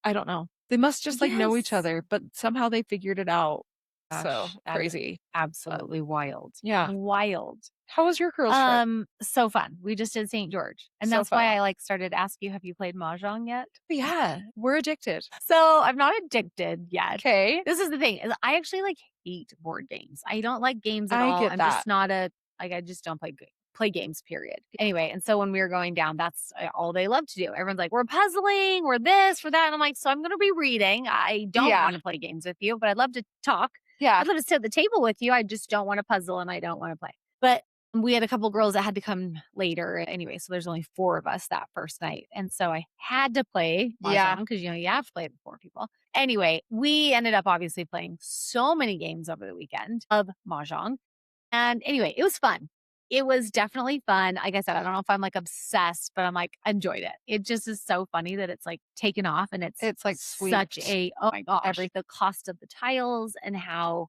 I don't know. They must just like know each Yes. other, but somehow they figured it out. Gosh, So that is crazy. Absolutely wild. Yeah. Wild. How was your girls' trip? So fun. We just did St. George, and So that's why fun. I, like, started to ask you, have you played mahjong yet? Yeah, we're addicted. So, I'm not addicted yet. Okay, This is the thing, is I actually, like, hate board games. I don't like games at I all. get I'm that. just not a like, I just don't play games, period. Anyway, and so when we were going down, that's, all they love to do. Everyone's like, "We're puzzling, we're this, we're that," and I'm like, "So I'm gonna be reading. I don't Yeah, wanna play games with you, but I'd love to talk. yeah, I'd love to sit at the table with you. I just don't wanna puzzle and I don't wanna play." But we had a couple girls that had to come later anyway, so there's only 4 of us that first night, and so I had to play yeah. mahjong because, you have to play with 4 people. Anyway, we ended up obviously playing so many games over the weekend of mahjong, and anyway, it was fun. It was definitely fun. Like I said, I don't know if I'm, like, obsessed, but I'm, like, enjoyed it. It just is so funny that it's, like, taken off and it's It's like such sweet. a oh my gosh, the cost of the tiles and how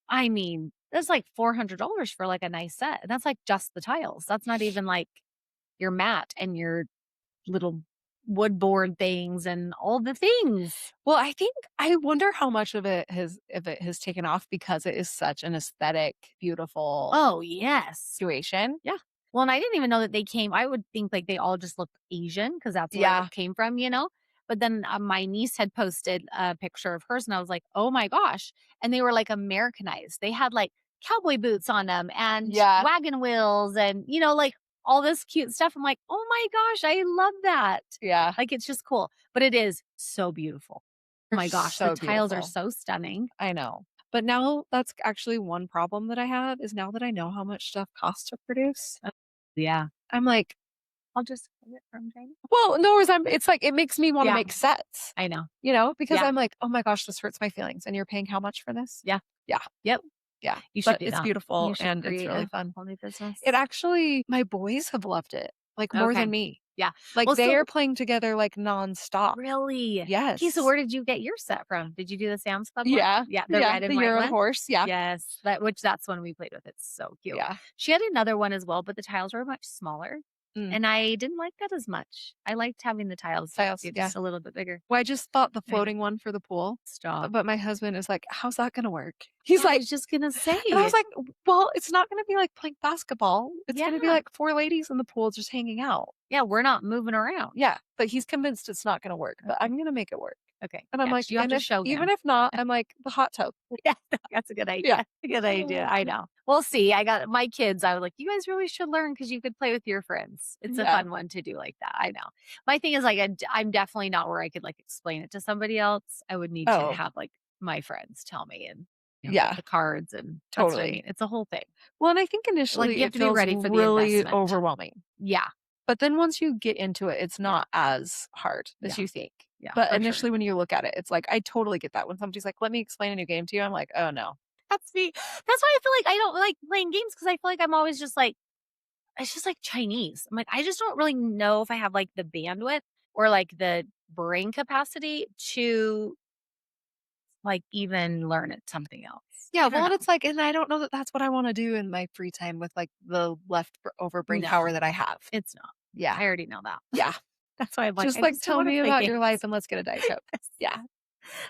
I mean, that's like $400 for, like, a nice set, and that's, like, just the tiles. That's not even, like, your mat and your little wood board things and all the things. Well, I wonder how much of it has taken off because it is such an aesthetic, beautiful Oh, yes. situation. Yeah. Well, and I didn't even know that they came I would think, like, they all just looked Asian because that's where Yeah, it came from, you know? But then, my niece had posted a picture of hers, and I was like, "Oh my gosh." And they were, like, Americanized. They had, like, cowboy boots on them and yeah, wagon wheels and, like, all this cute stuff. I'm like, "Oh my gosh, I love that." yeah. Like, it's just cool. But it is so beautiful. Oh They're my gosh, the so tiles are beautiful. so stunning. I know. But now that's actually one problem that I have is now that I know how much stuff costs to produce, Uh, yeah. I'm like, I'll just get it from China. well, no, it's like it makes me want to Yeah, make sets, I know. because Yeah. I'm like, oh my gosh, this hurts my feelings. And you're paying how much for this? Yeah. Yeah. Yep. Yeah. You should But do it's that. You beautiful should and it's create really a fun. whole new business. It actually, my boys have loved it like more Okay. than me. Yeah. Like Well, they are so playing together like nonstop. really? Okay, so Yes. where did you get your set from? Did you do the Sam's Club one? Yeah. Yeah, the Yeah. red and The white year of the one? horse. Yeah. Yes, that's one we played with. It's so cute. Yeah. She had another one as well, but the tiles were much smaller, Mm. and I didn't like that as much. I liked having the tiles Styles. be Yeah. just a little bit bigger. Well, I just bought the I know. floating one for the pool, Stop. but my husband is like, "How's that gonna work?" He's Yeah, I like, was just gonna and I was say. like, "Well, it's not gonna be like playing basketball. It's gonna be Yeah. like 4 ladies in the pool just hanging out." Yeah, we're not moving around. Yeah, but he's convinced it's not gonna work, but Okay. I'm gonna make it work. Okay. And I'm Yeah, like, you have "And to if show even him. if not," I'm like, "The hot tub." Yeah, that's a good Yeah. idea. A good idea. I know. We'll see. I got my kids. I was like, you guys really should learn because you could play with your friends. It's a Yeah. fun one to do like that. I know. My thing is like, I'm definitely not where I could like explain it to somebody else. I would need to Oh, have like my friends tell me and get yeah, the cards and that's what I totally. mean. It's a whole thing. Well, and I think Like initially you have it to be feels ready for the really investment. overwhelming, Yeah. but then once you get into it, it's Yeah. not as hard as Yeah. you think. Yeah. But For sure. initially when you look at it, it's like, I totally get that when somebody's like, "Let me explain a new game to you." I'm like, "Oh, no." That's me. That's why I feel like I don't like playing games because I feel like I'm always just like, it's just like Chinese. I'm like, I just don't really know if I have like the bandwidth or like the brain capacity to like even learn it something else. Yeah, I don't well, and know. it's like, and I don't know that that's what I wanna do in my free time with, like, the over brain No, power that I have. it's not. Yeah. I already know that. Yeah. That's why I'm like, Just, I like, just don't tell want to me play about your life games. and let's get a Diet Coke. Yeah.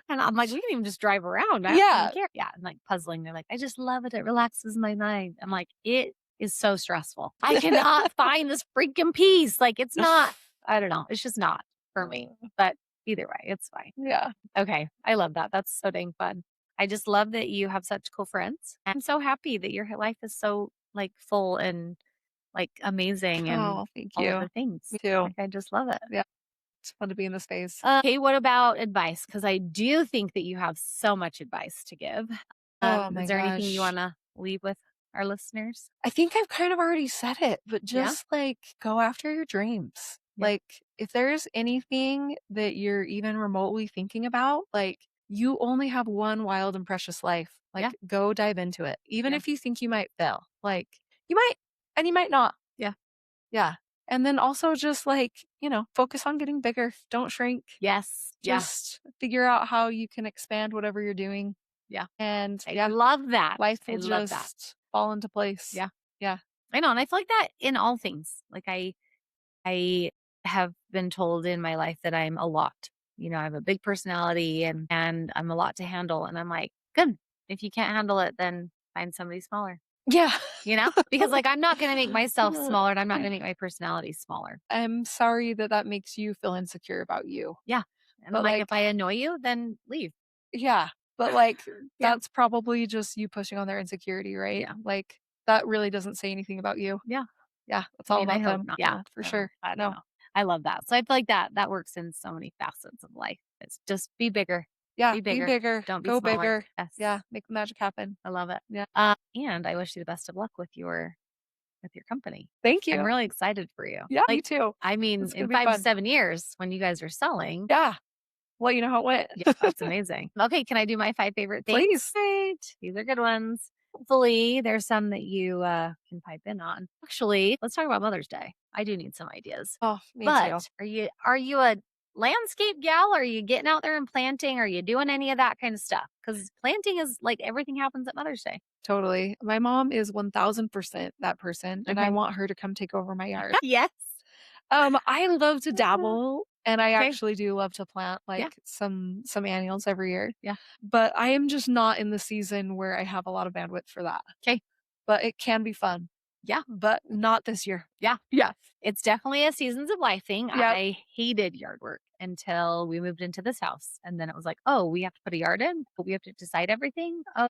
And I'm like, we can even just drive around. I don't even Yeah. care. Yeah. And like puzzling. They're like, I just love it. It relaxes my mind. I'm like, it is so stressful. I cannot find this freaking piece. Like, it's not, I don't know. It's just not for me. But either way, it's fine. Yeah. Okay. I love that. That's so dang fun. I just love that you have such cool friends. I'm so happy that your life is so like full and like amazing and Oh, thank all of you. the things. Me too. Like, I just love it. Yeah. It's fun to be in the space. Okay, what about advice? Because I do think that you have so much advice to give. Oh Is my there anything you gosh. want to leave with our listeners? I think I've kind of already said it, but Yeah. just, like, go after your dreams. Yeah. Like, if there's anything that you're even remotely thinking about, like, you only have one wild and precious life. Like, Yeah. go dive into it. Even Yeah. if you think you might fail, like, you might and you might not. Yeah. Yeah. And then also just, like, focus on getting bigger. Don't shrink. Yes. Yeah. Just figure out how you can expand whatever you're doing. Yeah. And I yeah, love that. life I will love that. just fall into place. Yeah. Yeah. I know. And I feel like that in all things. Like I have been told in my life that I'm a lot. I have a big personality and I'm a lot to handle. And I'm like, good. If you can't handle it, then find somebody smaller. Yeah. Because like I'm not going to make myself smaller and I'm not going to make my personality smaller. I'm sorry that that makes you feel insecure about you. Yeah. And I'm But like, like, if I annoy you, then leave. yeah, but like Yeah. that's probably just you pushing on their insecurity, right? Yeah. Like that really doesn't say anything about you. Yeah. Yeah, it's I all mean, I about hope them. not. Yeah, for I don't know. sure. I don't No. know. I love that. So I feel like that works in so many facets of life. It's just be bigger. Yeah, Be be bigger. bigger, Don't be go smaller. bigger. Yes. Yeah, make the magic happen. I love it. Yeah. And I wish you the best of luck with your company. Thank I'm you. really excited for you. Yeah, me Like, too. I mean, It's in gonna be 5 to fun. 7 years when you guys are selling, Yeah. Well, you know how it went. yeah, that's amazing. Okay, can I do my 5 favorite things? Please. Right. These are good ones. Hopefully, there's some that you can pipe in on. Actually, let's talk about Mother's Day. I do need some ideas. Oh, me But too. are you a landscape gal? Are you getting out there and planting? Are you doing any of that kind of stuff? Because planting is like everything happens at Mother's Day. Totally. My mom is 1000% that person, and I Okay. want her to come take over my yard. Yes. I love to dabble, and I Okay. actually do love to plant Yeah. like some annuals every year. Yeah. But I am just not in the season where I have a lot of bandwidth for that. Okay. But it can be fun. Yeah. But not this year. Yeah. Yeah. It's definitely a seasons of life thing. Yep. I hated yard work until we moved into this house. And then it was like, oh, we have to put a yard in, but we have to decide everything. Oh,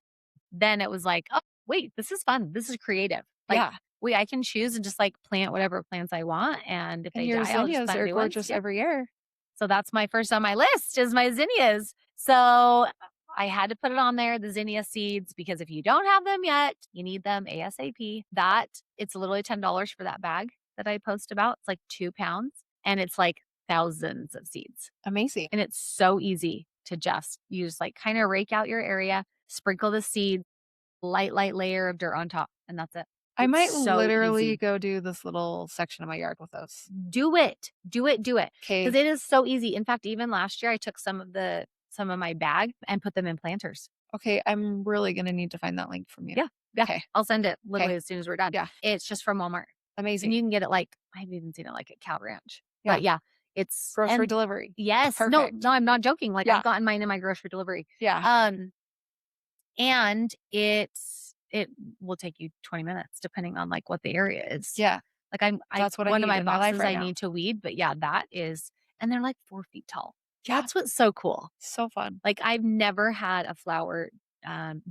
then it was like, oh, wait, this is fun. This is creative. Like, Yeah. I can choose and just like plant whatever plants I want. And if And they your die, I'll just zinnias plant are new ones. gorgeous Yeah. every year. So that's my first on my list is my zinnias. So I had to put it on there, the zinnia seeds, because if you don't have them yet, you need them ASAP. That it's literally $10 for that bag that I post about. It's like 2 pounds and it's like thousands of seeds. Amazing. And it's so easy to you just like kind of rake out your area, sprinkle the seeds, light layer of dirt on top, and that's it. I It's might so literally easy. go do this little section of my yard with those. Do it. Do it. Do it. Okay. Because it is so easy. In fact, even last year I took some of my bag and put them in planters. Okay, I'm really gonna need to find that link from you. Yeah. Yeah. Okay. I'll send it literally Okay. as soon as we're done. Yeah. It's just from Walmart. And Amazing. you can get it like I've even seen it like at Cow Ranch. Yeah. But yeah, it's Grocery delivery. yes. Perfect. No, I'm not joking. Like Yeah. I've gotten mine in my grocery delivery. Yeah. And it will take you 20 minutes depending on like what the area is. Yeah. Like That's what I one need of my in my life boxes right I now. need to weed, but yeah, that is, and they're like 4 feet tall. Yeah. That's what's so cool. So fun. Like I've never had a flower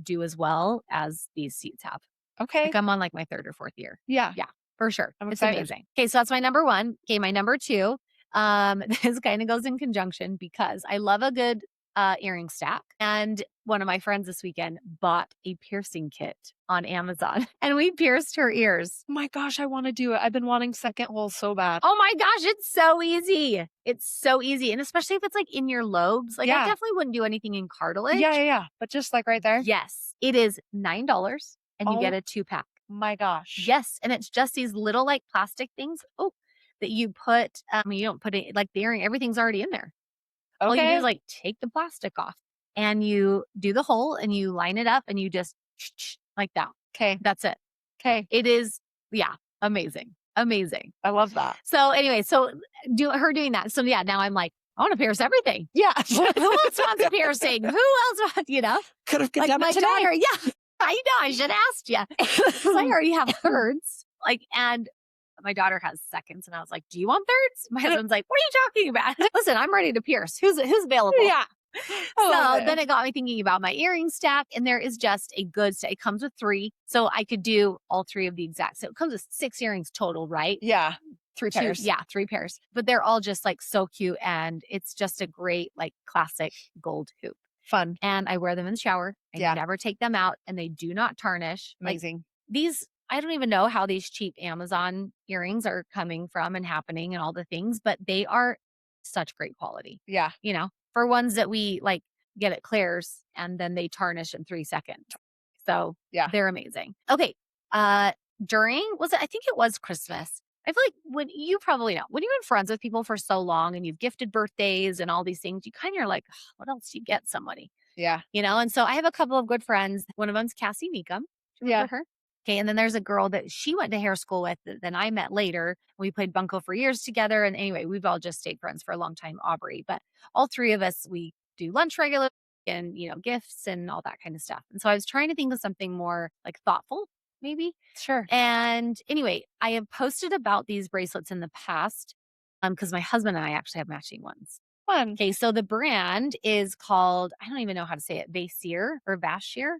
do as well as these seeds have. Okay. Like I'm on like my 3rd or 4th year. Yeah. Yeah, for sure. I'm It's excited. amazing. Okay, so that's my number 1. Okay, my number 2. This kind of goes in conjunction because I love a good earring stack. And one of my friends this weekend bought a piercing kit on Amazon and we pierced her ears. Oh my gosh, I want to do it. I've been wanting second holes so bad. Oh my gosh, it's so easy. It's so easy. And especially if it's like in your lobes, like I Yeah. definitely wouldn't do anything in cartilage. Yeah. But just like right there. Yes, it is $9 and you get Oh. a 2-pack. My gosh. Yes, and it's just these little like plastic things. Oh, that you put. You don't put it like the earring. Everything's already in there. All you do Okay. is like take the plastic off, and you do the hole, and you line it up, and you just like that. Okay. That's it. Okay. It is, yeah, amazing, amazing. I love that. So anyway, so doing that. So yeah, now I'm like, I want to pierce everything. Yeah. Who else wants a piercing? Who else wants? Could have Like done my it today. daughter. Yeah, I know. I should have asked you. Because I already have thirds. Like, and my daughter has seconds, and I was like, "Do you want thirds?" My husband's like, "What are you talking about?" Listen, I'm ready to pierce. Who's available? Yeah. So then it got me thinking about my earring stack, and there is just a good stack. It comes with 3, so I could do all 3 of the exact. So it comes with 6 earrings total, right? Yeah. 3 2 pairs. Yeah, 3 pairs. But they're all just like so cute, and it's just a great like classic gold hoop. Fun. And I wear them in the shower. I Yeah. never take them out, and they do not tarnish. Like, Amazing. these, I don't even know how these cheap Amazon earrings are coming from and happening and all the things, but they are such great quality. Yeah. For ones that we like get at Claire's and then they tarnish in 3 seconds. So Yeah. they're amazing. Okay. I think it was Christmas. I feel like when you probably know, when you've been friends with people for so long and you've gifted birthdays and all these things, you kind of are like, "Ugh, what else do you get somebody?" Yeah. And so I have a couple of good friends. One of them's Cassie Meekum. Do you remember her? Okay. And then there's a girl that she went to hair school with that then I met later. We played bunco for years together. And anyway, we've all just stayed friends for a long time, Aubrey. But all 3 of us, we do lunch regularly and, gifts and all that kind of stuff. And so I was trying to think of something more like thoughtful. maybe. Sure. And anyway, I have posted about these bracelets in the past because my husband and I actually have matching ones. Fun. Okay, so the brand is called, I don't even know how to say it, Vacier or Vacier.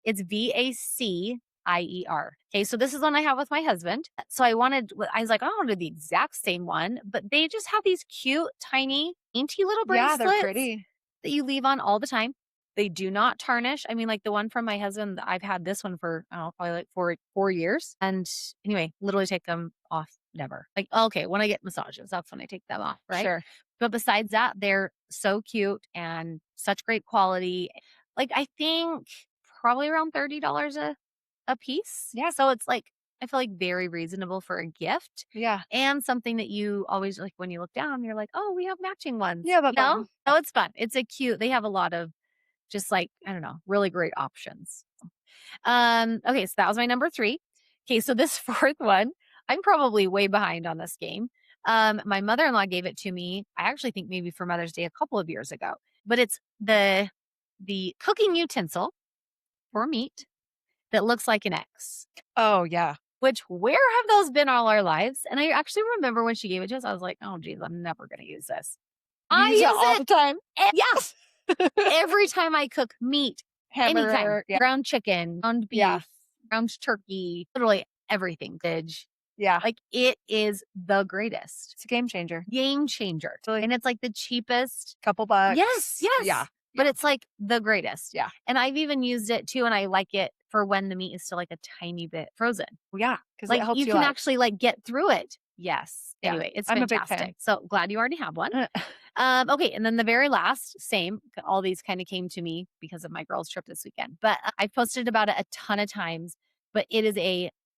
It's Vacier. Okay, so this is one I have with my husband. So I was like, I want to do the exact same one, but they just have these cute, tiny, dainty little Yeah, they're bracelets pretty. that you leave on all the time. They do not tarnish. I mean, like the one from my husband, I've had this one for, I don't know, probably like 4 years. And anyway, literally take them off never. Like, okay, when I get massages, that's when I take them off, right? Sure. But besides that, they're so cute and such great quality. Like, I think probably around $30 a piece. Yeah. So it's like, I feel like very reasonable for a gift. Yeah. And something that you always like when you look down, you're like, oh, we have matching ones. Yeah, that's no, awesome. no, it's fun. It's a cute. They have a lot of just like, I don't know, really great options. Okay, so that was my number 3. Okay, so this fourth one, I'm probably way behind on this game. My mother-in-law gave it to me. I actually think maybe for Mother's Day a couple of years ago. But it's the cooking utensil for meat that looks like an X. Oh, yeah. Which where have those been all our lives? And I actually remember when she gave it to us, I was like, oh geez, I'm never gonna use this. I use it all the time. Yes. Every time I cook meat, anytime, Hamburger. Yeah. ground chicken, ground beef, Yeah. ground turkey, literally everything. Yeah. Like it is the greatest. It's a game changer. Game changer. And it's like the cheapest. Couple bucks. Yes. Yeah. But it's like the greatest. Yeah. And I've even used it too. And I like it for when the meat is still like a tiny bit frozen. Well, yeah. Because Like it helps you can actually like get through it. Yes. Yeah. Anyway, it's I'm fantastic. a big fan. So glad you already have one. Okay. And then the very last, same, all these kind of came to me because of my girls' trip this weekend. But I've posted about it a ton of times. But it is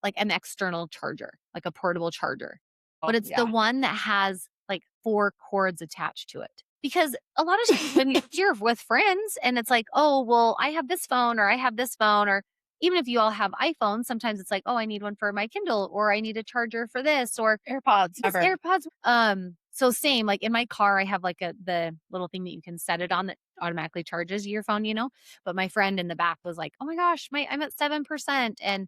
like an external charger, like a portable charger. But it's the one that has like 4 cords attached to it. Because a lot of times when you're with friends and it's like, oh, well, I have this phone or I have this phone, or even if you all have iPhones, sometimes it's like, oh, I need one for my Kindle or I need a charger for this or AirPods. AirPods. So same, like in my car, I have like the little thing that you can set it on that automatically charges your phone, But my friend in the back was like, oh my gosh, I'm at 7%. And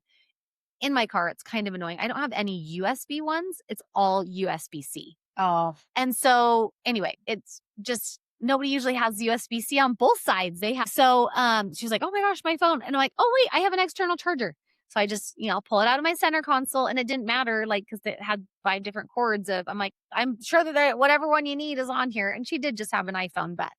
in my car, it's kind of annoying. I don't have any USB ones. It's all USB-C. Oh. And so anyway, it's just nobody usually has USB-C on both sides. So she's like, oh my gosh, my phone. And I'm like, oh wait, I have an external charger. So I just, pull it out of my center console and it didn't matter, like, because it had 5 different cords I'm like, I'm sure that whatever one you need is on here. And she did just have an iPhone, but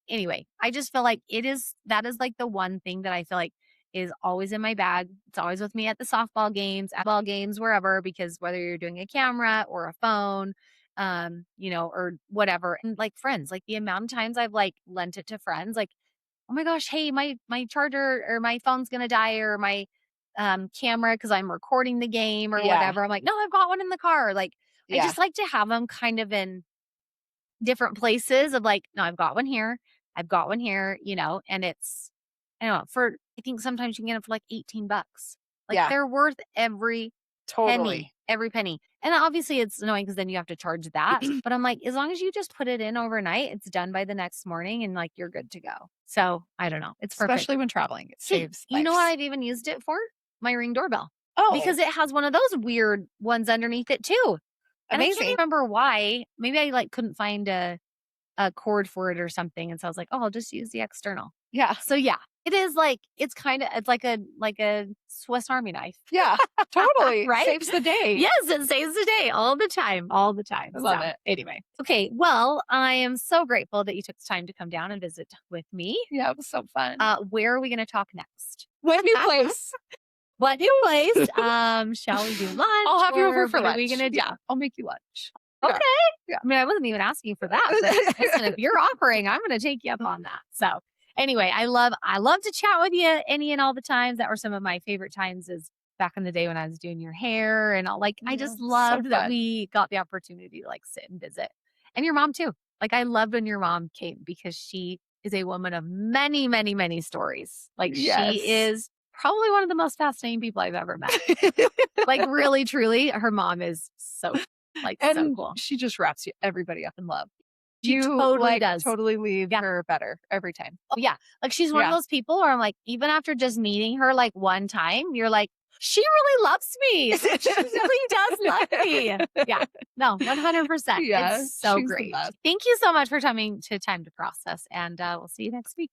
anyway, I just feel like that is like the one thing that I feel like is always in my bag. It's always with me at the softball games, at ball games, wherever, because whether you're doing a camera or a phone, or whatever. And like friends, like the amount of times I've like lent it to friends, like, oh my gosh, hey, my charger or my phone's going to die or my camera, cause I'm recording the game or whatever. I'm like, no, I've got one in the car. Like, I just like to have them kind of in different places of like, no, I've got one here. I've got one here, and it's, I don't know, I think sometimes you can get them for like $18. Like they're worth every penny. And obviously it's annoying because then you have to charge that. But I'm like, as long as you just put it in overnight, it's done by the next morning and like you're good to go. So I don't know. It's perfect. Especially when traveling. It saves lives. You know what I've even used it for? My Ring doorbell. Oh. Because it has one of those weird ones underneath it too. And amazing. I can't remember why. Maybe I like couldn't find a cord for it or something. And so I was like, oh, I'll just use the external. Yeah. So yeah. It is like, it's like a Swiss Army knife. Yeah, totally. Right? Saves the day. Yes, it saves the day all the time. I love it. Anyway. Okay. Well, I am so grateful that you took the time to come down and visit with me. Yeah, it was so fun. Where are we going to talk next? What new place? What new place? Shall we do lunch? I'll have you over for lunch. What are we going to do? Yeah, I'll make you lunch. Okay. Yeah. I mean, I wasn't even asking for that. But listen, if you're offering, I'm going to take you up on that. So anyway, I love to chat with you any and all the times. That were some of my favorite times is back in the day when I was doing your hair and all. Like, I just loved that we got the opportunity to like sit and visit. And your mom too. Like, I loved when your mom came because she is a woman of many, many, many stories. Like, she is probably one of the most fascinating people I've ever met. Like, really, truly, her mom is so so cool. She just wraps everybody up in love. She totally does. Totally leave her better every time. Oh, yeah. Like she's one of those people where I'm like, even after just meeting her like one time, you're like, she really loves me. She really does love me. Yeah. No, 100%. Yeah, it's so great. Thank you so much for coming to Time to Process. And we'll see you next week.